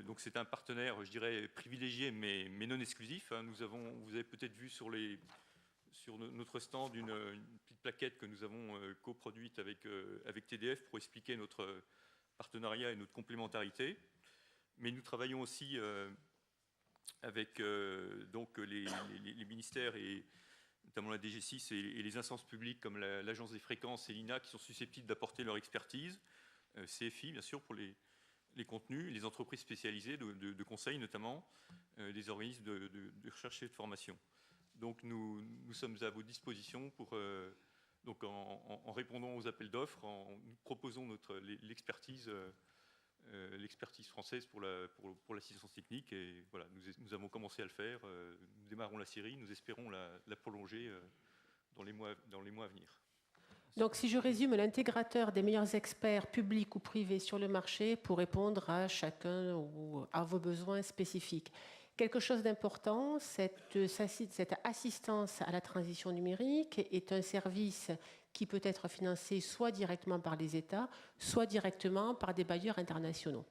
J: donc c'est un partenaire, je dirais, privilégié, mais non exclusif. Hein. Vous avez peut-être vu sur notre stand une petite plaquette que nous avons coproduite avec TDF pour expliquer notre partenariat et notre complémentarité. Mais nous travaillons aussi avec donc les ministères, et notamment la DG6 et les instances publiques comme l'Agence des fréquences et l'INA, qui sont susceptibles d'apporter leur expertise. CFI, bien sûr, pour les contenus, les entreprises spécialisées de conseil notamment, les organismes de recherche et de formation. Donc nous sommes à vos dispositions pour, donc en répondant aux appels d'offres, nous proposons l'expertise française pour l'assistance technique, et voilà, nous avons commencé à le faire, nous démarrons la série, nous espérons la prolonger dans les mois à venir.
F: Donc, si je résume, l'intégrateur des meilleurs experts publics ou privés sur le marché pour répondre à chacun ou à vos besoins spécifiques. Quelque chose d'important, cette assistance à la transition numérique est un service qui peut être financé soit directement par les États, soit directement par des bailleurs internationaux.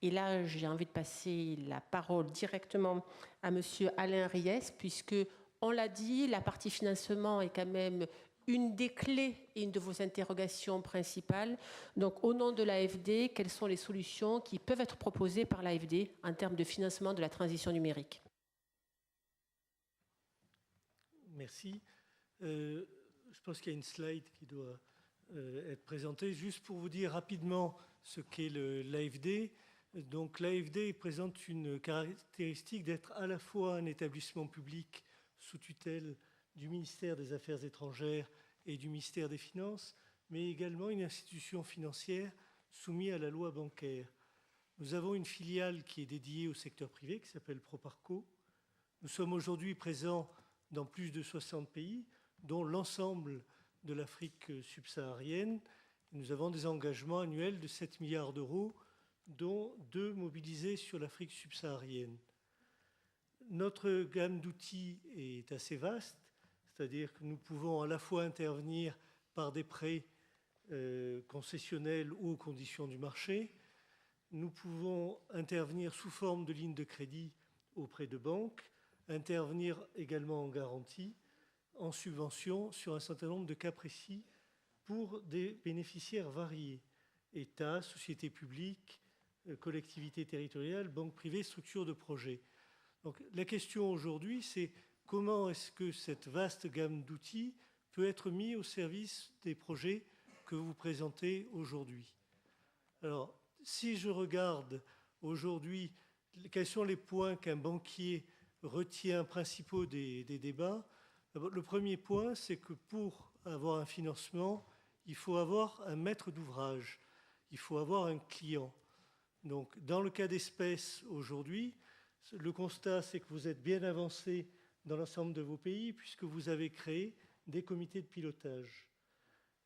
F: Et là, j'ai envie de passer la parole directement à M. Alain Ries, puisque, on l'a dit, la partie financement est quand même une des clés et une de vos interrogations principales. Donc, au nom de l'AFD, quelles sont les solutions qui peuvent être proposées par l'AFD en termes de financement de la transition numérique?
K: Merci. Je pense qu'il y a une slide qui doit être présentée. Juste pour vous dire rapidement ce qu'est l'AFD. Donc, l'AFD présente une caractéristique d'être à la fois un établissement public sous tutelle du ministère des Affaires étrangères et du ministère des Finances, mais également une institution financière soumise à la loi bancaire. Nous avons une filiale qui est dédiée au secteur privé, qui s'appelle Proparco. Nous sommes aujourd'hui présents dans plus de 60 pays, dont l'ensemble de l'Afrique subsaharienne. Nous avons des engagements annuels de 7 milliards d'euros, dont 2 mobilisés sur l'Afrique subsaharienne. Notre gamme d'outils est assez vaste. C'est-à-dire que nous pouvons à la fois intervenir par des prêts concessionnels ou aux conditions du marché. Nous pouvons intervenir sous forme de lignes de crédit auprès de banques, intervenir également en garantie, en subvention sur un certain nombre de cas précis pour des bénéficiaires variés. État, sociétés publiques, collectivités territoriales, banques privées, structures de projets. Donc la question aujourd'hui, c'est comment est-ce que cette vaste gamme d'outils peut être mise au service des projets que vous présentez aujourd'hui? Alors, si je regarde aujourd'hui quels sont les points qu'un banquier retient principaux des débats, le premier point, c'est que pour avoir un financement, il faut avoir un maître d'ouvrage, il faut avoir un client. Donc, dans le cas d'espèce aujourd'hui, le constat, c'est que vous êtes bien avancé dans l'ensemble de vos pays, puisque vous avez créé des comités de pilotage.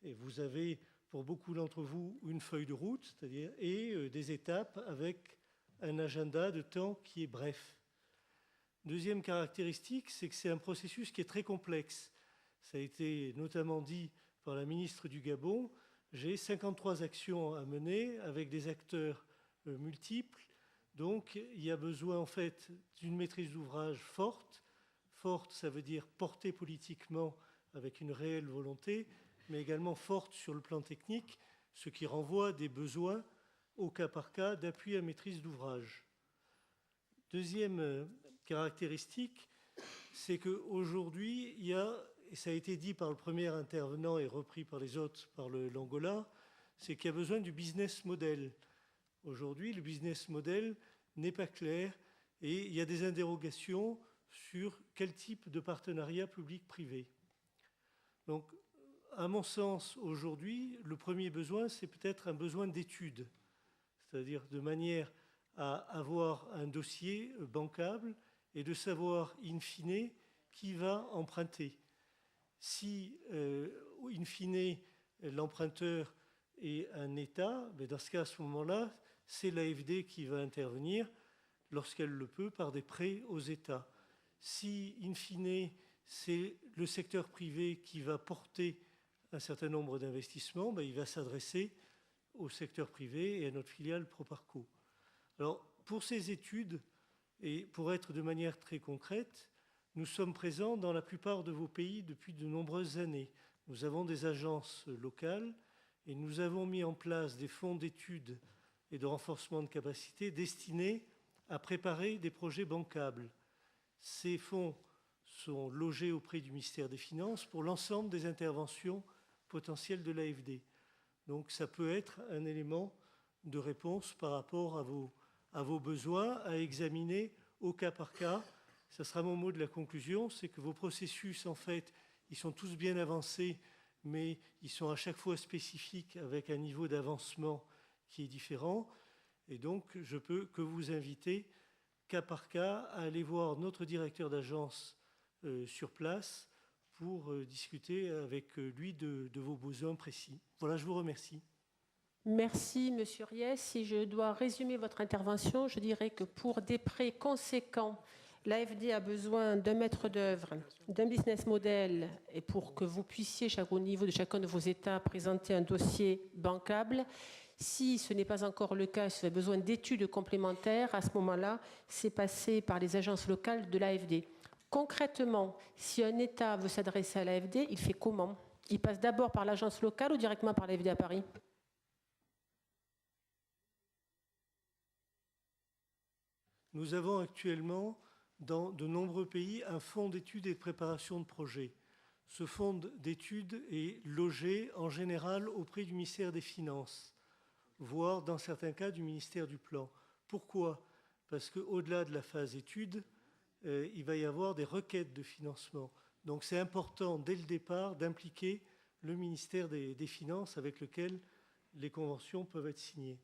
K: Et vous avez, pour beaucoup d'entre vous, une feuille de route, c'est-à-dire, et des étapes avec un agenda de temps qui est bref. Deuxième caractéristique, c'est que c'est un processus qui est très complexe. Ça a été notamment dit par la ministre du Gabon. J'ai 53 actions à mener avec des acteurs multiples. Donc, il y a besoin, en fait, d'une maîtrise d'ouvrage forte. Forte, ça veut dire portée politiquement avec une réelle volonté, mais également forte sur le plan technique, ce qui renvoie à des besoins au cas par cas d'appui à maîtrise d'ouvrage. Deuxième caractéristique, c'est qu'aujourd'hui, il y a, et ça a été dit par le premier intervenant et repris par les autres, par l'Angola, c'est qu'il y a besoin du business model. Aujourd'hui, le business model n'est pas clair et il y a des interrogations sur quel type de partenariat public-privé. Donc, à mon sens, aujourd'hui, le premier besoin, c'est peut-être un besoin d'étude, c'est-à-dire de manière à avoir un dossier bancable et de savoir, in fine, qui va emprunter. Si, in fine, l'emprunteur est un État, dans ce cas, à ce moment-là, c'est l'AFD qui va intervenir lorsqu'elle le peut par des prêts aux États. Si, in fine, c'est le secteur privé qui va porter un certain nombre d'investissements, il va s'adresser au secteur privé et à notre filiale Proparco. Alors, pour ces études, et pour être de manière très concrète, nous sommes présents dans la plupart de vos pays depuis de nombreuses années. Nous avons des agences locales et nous avons mis en place des fonds d'études et de renforcement de capacité destinés à préparer des projets bancables. Ces fonds sont logés auprès du ministère des Finances pour l'ensemble des interventions potentielles de l'AFD. Donc ça peut être un élément de réponse par rapport à vos besoins à examiner au cas par cas. Ça sera mon mot de la conclusion, c'est que vos processus, en fait, ils sont tous bien avancés, mais ils sont à chaque fois spécifiques avec un niveau d'avancement qui est différent. Et donc, je peux que vous inviter, cas par cas, à aller voir notre directeur d'agence sur place pour discuter avec lui de vos besoins précis. Voilà, je vous remercie.
F: Merci, Monsieur Riès. Si je dois résumer votre intervention, je dirais que pour des prêts conséquents, l'AFD a besoin d'un maître d'œuvre, d'un business model, et pour que vous puissiez, au niveau de chacun de vos États, présenter un dossier bancable. Si ce n'est pas encore le cas, si vous avez besoin d'études complémentaires, à ce moment-là, c'est passer par les agences locales de l'AFD. Concrètement, si un État veut s'adresser à l'AFD, il fait comment? Il passe d'abord par l'agence locale ou directement par l'AFD à Paris?
K: Nous avons actuellement, dans de nombreux pays, un fonds d'études et de préparation de projets. Ce fonds d'études est logé en général auprès du ministère des Finances, voire dans certains cas du ministère du Plan. Pourquoi? Parce qu'au-delà de la phase études, il va y avoir des requêtes de financement. Donc c'est important dès le départ d'impliquer le ministère des Finances avec lequel les conventions peuvent être signées.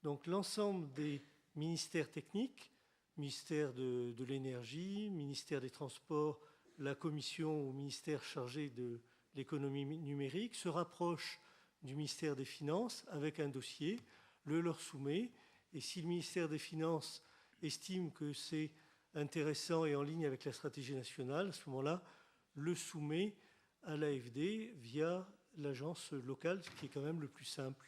K: Donc l'ensemble des ministères techniques, ministère de l'énergie, ministère des Transports, la commission au ministère chargé de l'économie numérique se rapproche du ministère des Finances avec un dossier, le leur soumet, et si le ministère des Finances estime que c'est intéressant et en ligne avec la stratégie nationale, à ce moment-là, le soumet à l'AFD via l'agence locale, ce qui est quand même le plus simple.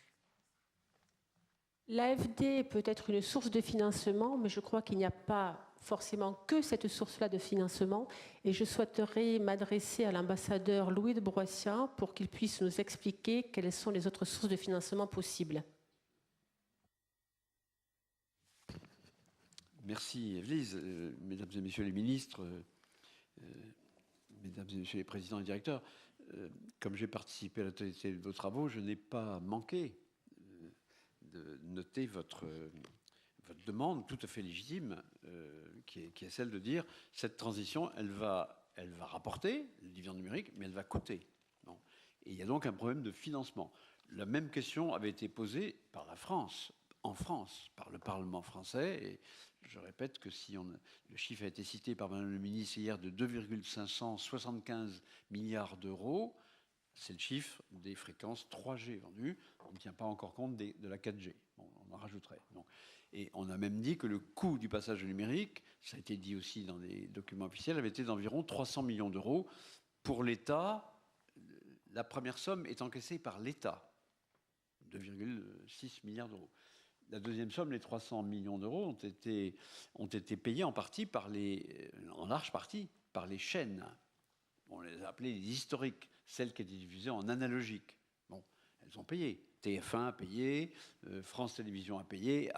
F: L'AFD peut être une source de financement, mais je crois qu'il n'y a pas forcément que cette source-là de financement. Et je souhaiterais m'adresser à l'ambassadeur Louis de Broissia pour qu'il puisse nous expliquer quelles sont les autres sources de financement possibles.
G: Merci Evelyse. Mesdames et messieurs les ministres, mesdames et messieurs les présidents et directeurs, comme j'ai participé à la totalité de vos travaux, je n'ai pas manqué de noter votre demande tout à fait légitime, qui est celle de dire cette transition, elle va rapporter le dividende numérique, mais elle va coûter. Bon. Et il y a donc un problème de financement. La même question avait été posée par la France, en France, par le Parlement français. Et je répète que si le chiffre a été cité par Madame le ministre hier de 2,575 milliards d'euros, c'est le chiffre des fréquences 3G vendues. On ne tient pas encore compte de la 4G. Bon, on en rajouterait. Donc, et on a même dit que le coût du passage au numérique, ça a été dit aussi dans les documents officiels, avait été d'environ 300 millions d'euros. Pour l'État, la première somme est encaissée par l'État, 2,6 milliards d'euros. La deuxième somme, les 300 millions d'euros, ont été payés en large partie par les chaînes. On les a appelées les historiques, celles qui étaient diffusées en analogique. Bon, elles ont payé. TF1 a payé, France Télévisions a payé,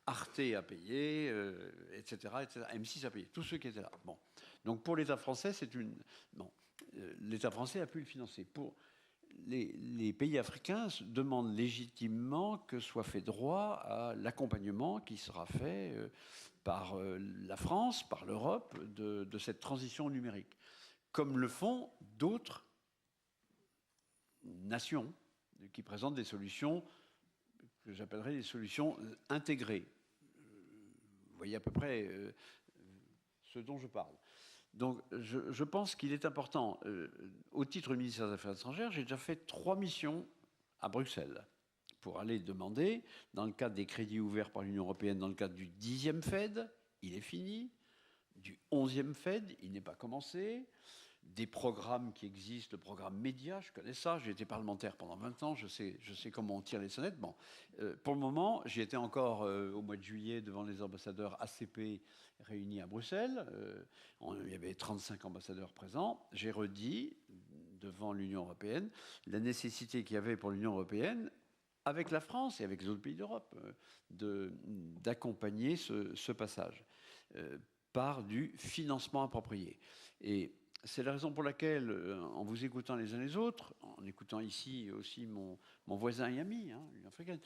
G: Arte a payé, etc., etc. M6 a payé, tous ceux qui étaient là. Bon. Donc pour l'État français, l'État français a pu le financer. Pour les pays africains demandent légitimement que soit fait droit à l'accompagnement qui sera fait par la France, par l'Europe, de cette transition numérique, comme le font d'autres nations qui présentent des solutions que j'appellerais des solutions intégrées. Vous voyez à peu près ce dont je parle. Donc, je pense qu'il est important. Au titre du ministère des Affaires étrangères, j'ai déjà fait 3 missions à Bruxelles pour aller demander, dans le cadre des crédits ouverts par l'Union européenne, dans le cadre du 10e FED, il est fini, du 11e FED, il n'est pas commencé, des programmes qui existent, le programme Média, je connais ça, j'ai été parlementaire pendant 20 ans, je sais comment on tire les sonnettes. Bon, pour le moment, j'y étais encore au mois de juillet devant les ambassadeurs ACP réunis à Bruxelles. Il y avait 35 ambassadeurs présents. J'ai redit devant l'Union européenne la nécessité qu'il y avait pour l'Union européenne, avec la France et avec les autres pays d'Europe, d'accompagner ce passage par du financement approprié. Et c'est la raison pour laquelle, en vous écoutant les uns les autres, en écoutant ici aussi mon voisin et ami, l'Union africaine,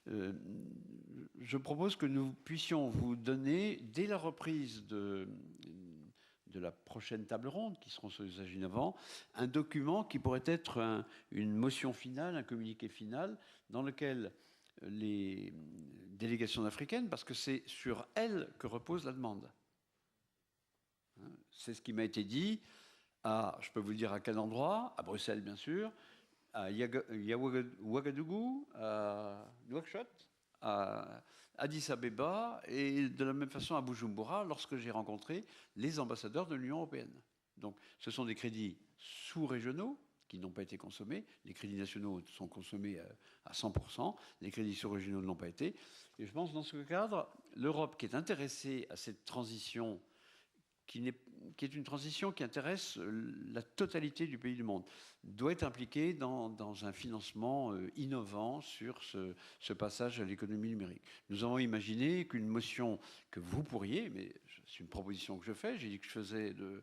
G: je propose que nous puissions vous donner, dès la reprise de la prochaine table ronde, qui seront sur les agendas avant, un document qui pourrait être une motion finale, un communiqué final, dans lequel les délégations africaines, parce que c'est sur elles que repose la demande. C'est ce qui m'a été dit. Je peux vous le dire à quel endroit, à Bruxelles bien sûr, à Ouagadougou, à Nouakchott, à Addis Abeba et de la même façon à Bujumbura lorsque j'ai rencontré les ambassadeurs de l'Union européenne. Donc ce sont des crédits sous-régionaux qui n'ont pas été consommés. Les crédits nationaux sont consommés à 100%, les crédits sous-régionaux ne l'ont pas été. Et je pense dans ce cadre, l'Europe qui est intéressée à cette transition qui est une transition qui intéresse la totalité du pays du monde, doit être impliquée dans un financement innovant sur ce passage à l'économie numérique. Nous avons imaginé qu'une motion que vous pourriez, mais c'est une proposition que je fais, j'ai dit que je faisais de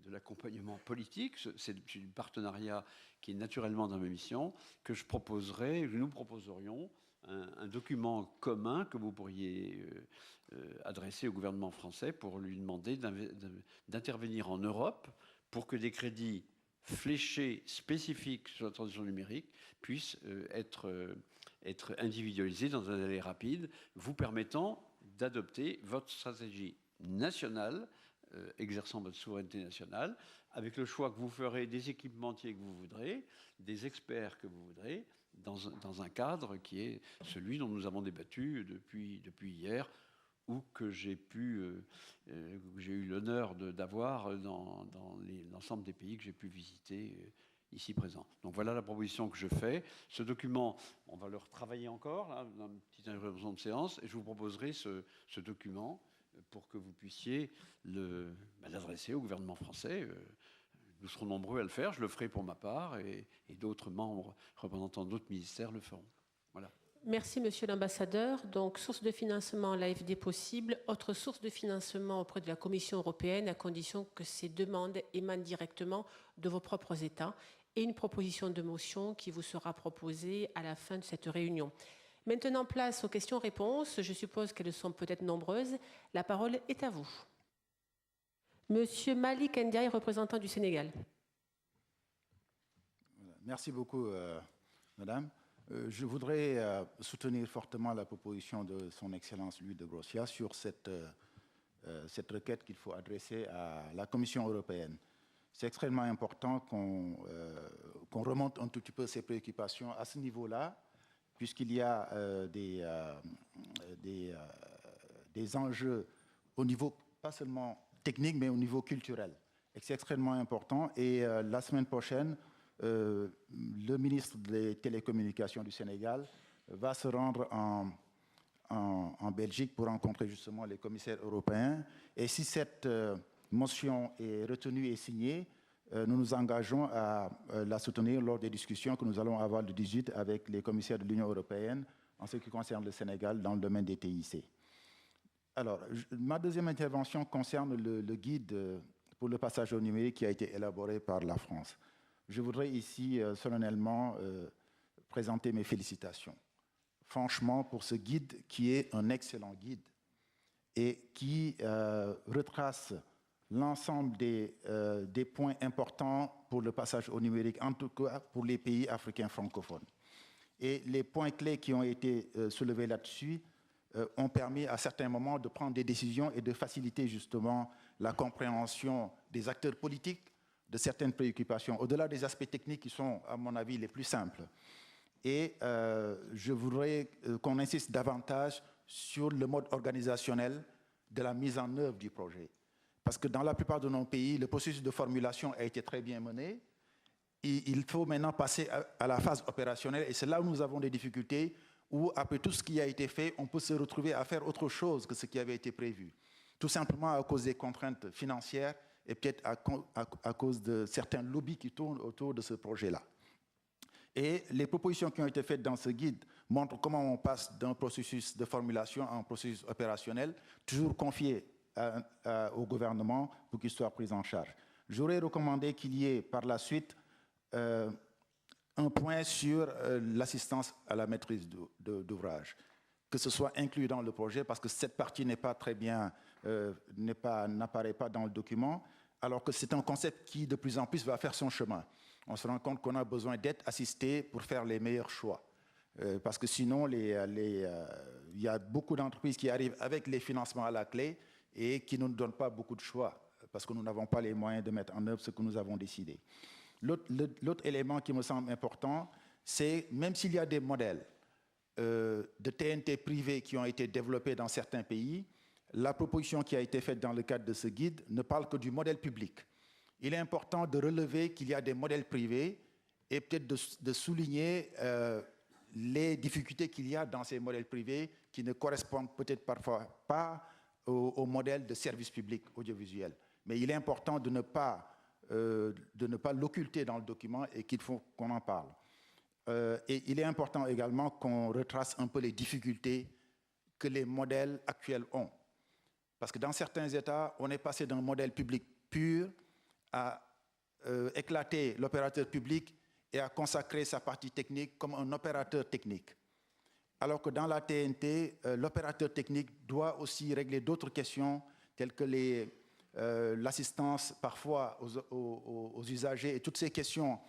G: l'accompagnement politique, c'est du partenariat qui est naturellement dans ma mission, que nous proposerions un document commun que vous pourriez adresser au gouvernement français pour lui demander d'intervenir en Europe pour que des crédits fléchés spécifiques sur la transition numérique puissent être individualisés dans un délai rapide, vous permettant d'adopter votre stratégie nationale, exerçant votre souveraineté nationale, avec le choix que vous ferez des équipementiers que vous voudrez, des experts que vous voudrez, dans un cadre qui est celui dont nous avons débattu depuis hier, ou que j'ai eu l'honneur d'avoir dans l'ensemble des pays que j'ai pu visiter ici présents. Donc voilà la proposition que je fais. Ce document, on va le retravailler encore, là, dans une petite intervention de séance, et je vous proposerai ce document pour que vous puissiez l'adresser au gouvernement français. Nous serons nombreux à le faire, je le ferai pour ma part, et d'autres membres représentants d'autres ministères le feront. Voilà.
F: Merci, Monsieur l'ambassadeur. Donc, source de financement, l'AFD possible. Autre source de financement auprès de la Commission européenne, à condition que ces demandes émanent directement de vos propres États. Et une proposition de motion qui vous sera proposée à la fin de cette réunion. Maintenant, place aux questions-réponses. Je suppose qu'elles sont peut-être nombreuses. La parole est à vous. Monsieur Malik Ndiaye, représentant du Sénégal.
L: Merci beaucoup, Madame. Je voudrais soutenir fortement la proposition de son Excellence Louis de Grossia sur cette requête qu'il faut adresser à la Commission européenne. C'est extrêmement important qu'on remonte un tout petit peu ses préoccupations à ce niveau-là, puisqu'il y a des enjeux au niveau, pas seulement technique, mais au niveau culturel. Et c'est extrêmement important. Et la semaine prochaine, le ministre des Télécommunications du Sénégal va se rendre en Belgique pour rencontrer justement les commissaires européens. Et si cette motion est retenue et signée, nous nous engageons à la soutenir lors des discussions que nous allons avoir le 18 avec les commissaires de l'Union européenne en ce qui concerne le Sénégal dans le domaine des TIC. Alors, ma deuxième intervention concerne le guide pour le passage au numérique qui a été élaboré par la France. Je voudrais ici solennellement présenter mes félicitations. Franchement, pour ce guide qui est un excellent guide et qui retrace l'ensemble des points importants pour le passage au numérique, en tout cas pour les pays africains francophones. Et les points clés qui ont été soulevés là-dessus ont permis à certains moments de prendre des décisions et de faciliter justement la compréhension des acteurs politiques de certaines préoccupations, au-delà des aspects techniques qui sont, à mon avis, les plus simples. Et je voudrais qu'on insiste davantage sur le mode organisationnel de la mise en œuvre du projet. Parce que dans la plupart de nos pays, le processus de formulation a été très bien mené. Et il faut maintenant passer à la phase opérationnelle. Et c'est là où nous avons des difficultés, où après tout ce qui a été fait, on peut se retrouver à faire autre chose que ce qui avait été prévu. Tout simplement à cause des contraintes financières et peut-être à cause de certains lobbies qui tournent autour de ce projet-là. Et les propositions qui ont été faites dans ce guide montrent comment on passe d'un processus de formulation à un processus opérationnel, toujours confié au gouvernement pour qu'il soit pris en charge. J'aurais recommandé qu'il y ait par la suite un point sur l'assistance à la maîtrise d'ouvrage, que ce soit inclus dans le projet, parce que cette partie n'est pas très bien, n'apparaît pas dans le document, alors que c'est un concept qui de plus en plus va faire son chemin. On se rend compte qu'on a besoin d'être assisté pour faire les meilleurs choix. Parce que sinon, il y a beaucoup d'entreprises qui arrivent avec les financements à la clé et qui ne nous donnent pas beaucoup de choix, parce que nous n'avons pas les moyens de mettre en œuvre ce que nous avons décidé. L'autre élément qui me semble important, c'est même s'il y a des modèles de TNT privés qui ont été développés dans certains pays, la proposition qui a été faite dans le cadre de ce guide ne parle que du modèle public. Il est important de relever qu'il y a des modèles privés et peut-être de souligner les difficultés qu'il y a dans ces modèles privés qui ne correspondent peut-être parfois pas au modèle de service public audiovisuel. Mais il est important de ne pas l'occulter dans le document et qu'il faut qu'on en parle. Et il est important également qu'on retrace un peu les difficultés que les modèles actuels ont. Parce que dans certains États, on est passé d'un modèle public pur à éclater l'opérateur public et à consacrer sa partie technique comme un opérateur technique. Alors que dans la TNT, l'opérateur technique doit aussi régler d'autres questions telles que l'assistance parfois aux usagers et toutes ces questions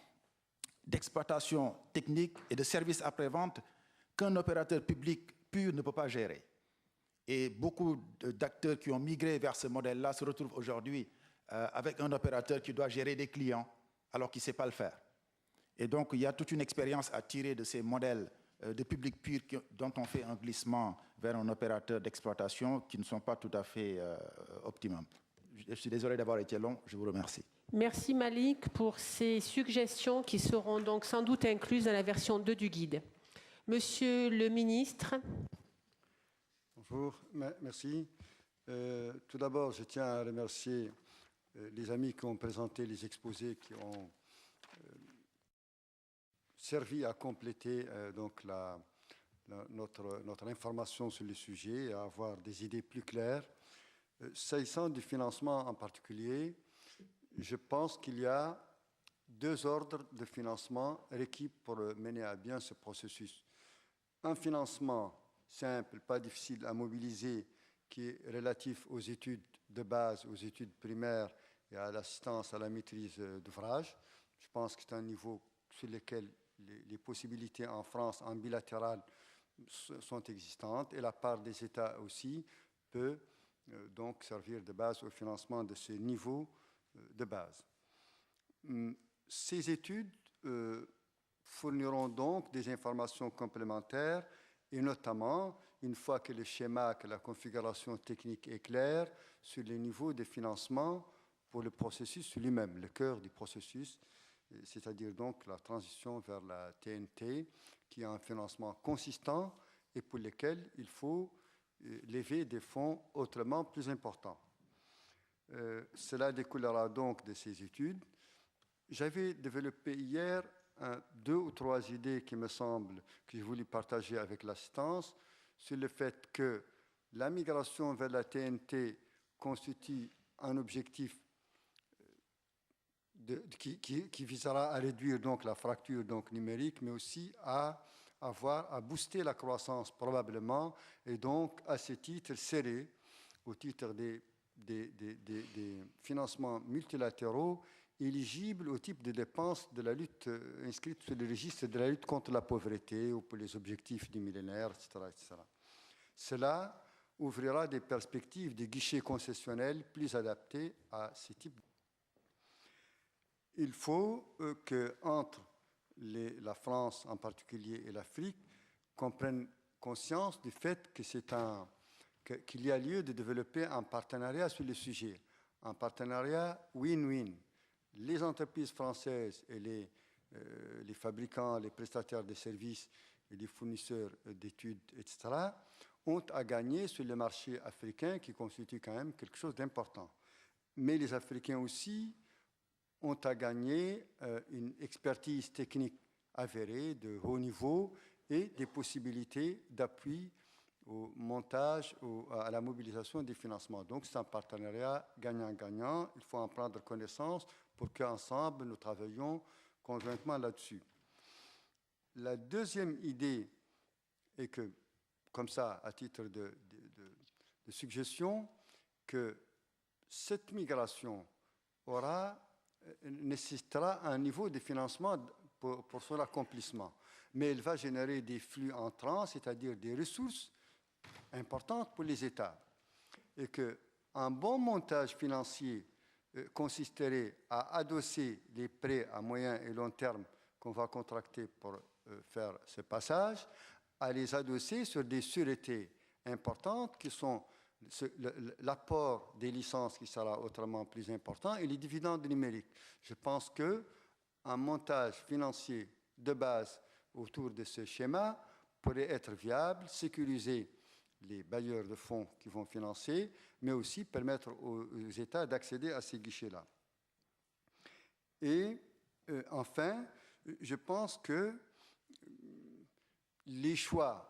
L: d'exploitation technique et de services après-vente qu'un opérateur public pur ne peut pas gérer. Et beaucoup d'acteurs qui ont migré vers ce modèle-là se retrouvent aujourd'hui avec un opérateur qui doit gérer des clients alors qu'il ne sait pas le faire. Et donc, il y a toute une expérience à tirer de ces modèles de public pur dont on fait un glissement vers un opérateur d'exploitation qui ne sont pas tout à fait optimums. Je suis désolé d'avoir été long, je vous remercie.
F: Merci Malik pour ces suggestions qui seront donc sans doute incluses dans la version 2 du guide. Monsieur le ministre.
M: Bonjour, merci. Tout d'abord, je tiens à remercier les amis qui ont présenté les exposés, qui ont servi à compléter donc notre information sur le sujet et à avoir des idées plus claires. S'agissant du financement en particulier, je pense qu'il y a 2 ordres de financement requis pour mener à bien ce processus. Un financement simple, pas difficile à mobiliser, qui est relatif aux études de base, aux études primaires et à l'assistance à la maîtrise d'ouvrage. Je pense que c'est un niveau sur lequel les possibilités en France, en bilatéral, sont existantes et la part des États aussi peut donc servir de base au financement de ce niveau de base. Ces études fourniront donc des informations complémentaires et notamment, une fois que le schéma, que la configuration technique est claire, sur les niveaux de financement pour le processus lui-même, le cœur du processus, c'est-à-dire donc la transition vers la TNT, qui a un financement consistant et pour lequel il faut lever des fonds autrement plus importants. Cela découlera donc de ces études. J'avais développé hier 2 ou 3 idées qui me semblent que je voulais partager avec l'assistance sur le fait que la migration vers la TNT constitue un objectif qui visera à réduire donc la fracture donc numérique, mais aussi à booster la croissance probablement, et donc à ce titre serré, au titre des financements multilatéraux éligibles au type de dépenses de la lutte inscrites sur le registre de la lutte contre la pauvreté ou pour les objectifs du millénaire, etc., etc. Cela ouvrira des perspectives de guichets concessionnels plus adaptés à ce type. Il faut qu'entre la France en particulier et l'Afrique comprennent conscience du fait que qu'il y a lieu de développer un partenariat sur le sujet, un partenariat win-win. Les entreprises françaises et les fabricants, les prestataires de services et les fournisseurs d'études, etc., ont à gagner sur le marché africain qui constitue quand même quelque chose d'important. Mais les Africains aussi ont à gagner une expertise technique avérée de haut niveau et des possibilités d'appui au montage, à la mobilisation des financements. Donc c'est un partenariat gagnant-gagnant. Il faut en prendre connaissance pour qu'ensemble nous travaillions conjointement là-dessus. La deuxième idée est que, comme ça, à titre de suggestion, que cette migration nécessitera un niveau de financement pour son accomplissement. Mais elle va générer des flux entrants, c'est-à-dire des ressources importantes pour les États. Et qu'un bon montage financier consisterait à adosser les prêts à moyen et long terme qu'on va contracter pour faire ce passage, à les adosser sur des sûretés importantes qui sont l'apport des licences qui sera autrement plus important et les dividendes numériques. Je pense qu'un montage financier de base autour de ce schéma pourrait être viable, sécuriser les bailleurs de fonds qui vont financer, mais aussi permettre aux États d'accéder à ces guichets-là. Et enfin, je pense que les choix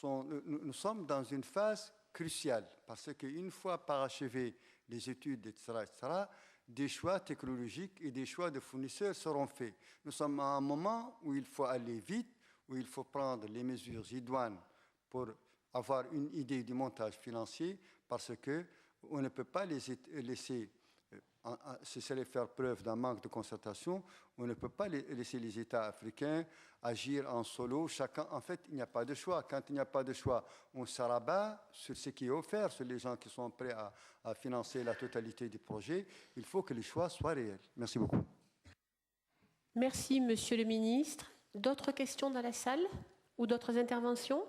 M: nous sommes dans une phase cruciale, parce qu'une fois parachevées les études, etc., des choix technologiques et des choix de fournisseurs seront faits. Nous sommes à un moment où il faut aller vite, où il faut prendre les mesures idoines pour avoir une idée du montage financier, parce qu'on ne peut pas laisser, ce serait faire preuve d'un manque de concertation, on ne peut pas laisser les États africains agir en solo. Chacun, en fait, il n'y a pas de choix. Quand il n'y a pas de choix, on se rabat sur ce qui est offert, sur les gens qui sont prêts à financer la totalité du projet. Il faut que les choix soient réels. Merci beaucoup.
F: Merci, Monsieur le Ministre. D'autres questions dans la salle ou d'autres interventions?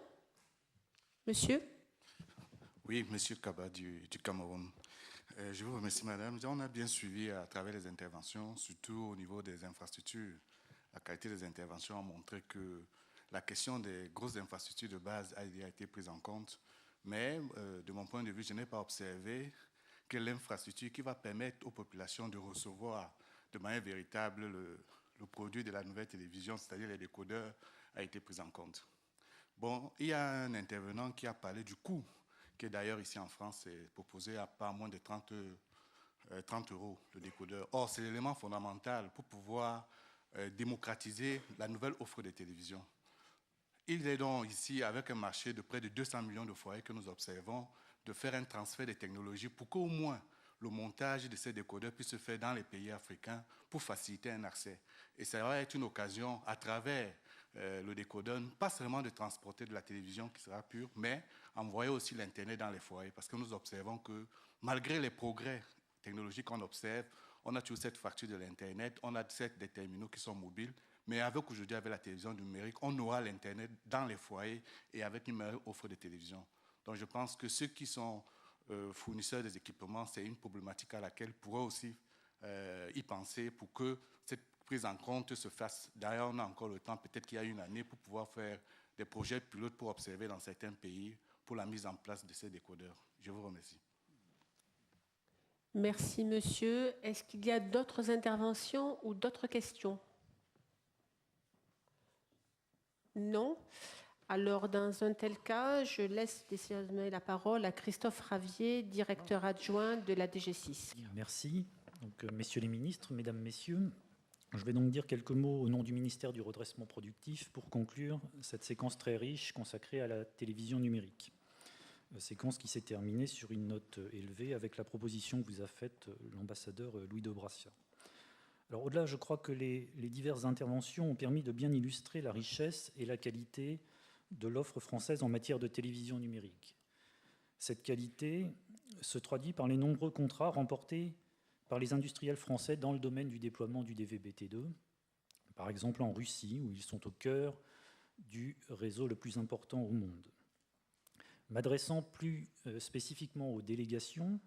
F: Monsieur?
N: Oui, Monsieur Kaba du Cameroun. Je vous remercie, Madame. On a bien suivi à travers les interventions, surtout au niveau des infrastructures. La qualité des interventions a montré que la question des grosses infrastructures de base a été prise en compte. Mais de mon point de vue, je n'ai pas observé que l'infrastructure qui va permettre aux populations de recevoir de manière véritable le produit de la nouvelle télévision, c'est-à-dire les décodeurs, a été prise en compte. Bon, il y a un intervenant qui a parlé du coût, qui est d'ailleurs ici en France est proposé à pas moins de 30 € le décodeur. Or, c'est l'élément fondamental pour pouvoir démocratiser la nouvelle offre de télévision. Il est donc ici, avec un marché de près de 200 millions de foyers que nous observons, de faire un transfert de technologies pour qu'au moins le montage de ces décodeurs puisse se faire dans les pays africains pour faciliter un accès. Et ça va être une occasion, à travers le décodeur, pas seulement de transporter de la télévision qui sera pure, mais envoyer aussi l'Internet dans les foyers. Parce que nous observons que malgré les progrès technologiques qu'on observe, on a toujours cette fracture de l'Internet, on a des terminaux qui sont mobiles, mais aujourd'hui, avec la télévision numérique, on aura l'Internet dans les foyers et avec une meilleure offre de télévision. Donc je pense que ceux qui sont fournisseurs des équipements, c'est une problématique à laquelle pourraient aussi y penser pour que cette prise en compte se fasse. D'ailleurs, on a encore le temps, peut-être qu'il y a une année, pour pouvoir faire des projets pilotes pour observer dans certains pays pour la mise en place de ces décodeurs. Je vous remercie.
F: Merci, monsieur. Est-ce qu'il y a d'autres interventions ou d'autres questions? Non. Alors, dans un tel cas, je laisse désormais la parole à Christophe Ravier, directeur adjoint de la DG6.
O: Merci. Donc, messieurs les ministres, mesdames, messieurs, je vais donc dire quelques mots au nom du ministère du redressement productif pour conclure cette séquence très riche consacrée à la télévision numérique. Séquence qui s'est terminée sur une note élevée avec la proposition que vous a faite l'ambassadeur Louis de Brassia. Alors au-delà, je crois que les diverses interventions ont permis de bien illustrer la richesse et la qualité de l'offre française en matière de télévision numérique. Cette qualité se traduit par les nombreux contrats remportés par les industriels français dans le domaine du déploiement du DVB-T2, par exemple en Russie, où ils sont au cœur du réseau le plus important au monde. M'adressant plus spécifiquement aux délégations,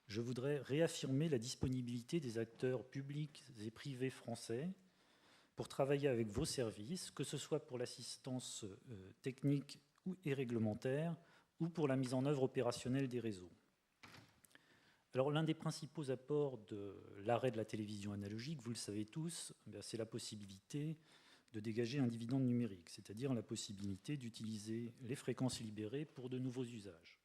O: je voudrais réaffirmer la disponibilité des acteurs publics et privés français pour travailler avec vos services, que ce soit pour l'assistance technique et réglementaire ou pour la mise en œuvre opérationnelle des réseaux. Alors, l'un des principaux apports de l'arrêt de la télévision analogique, vous le savez tous, c'est la possibilité de dégager un dividende numérique, c'est-à-dire la possibilité d'utiliser les fréquences libérées pour de nouveaux usages.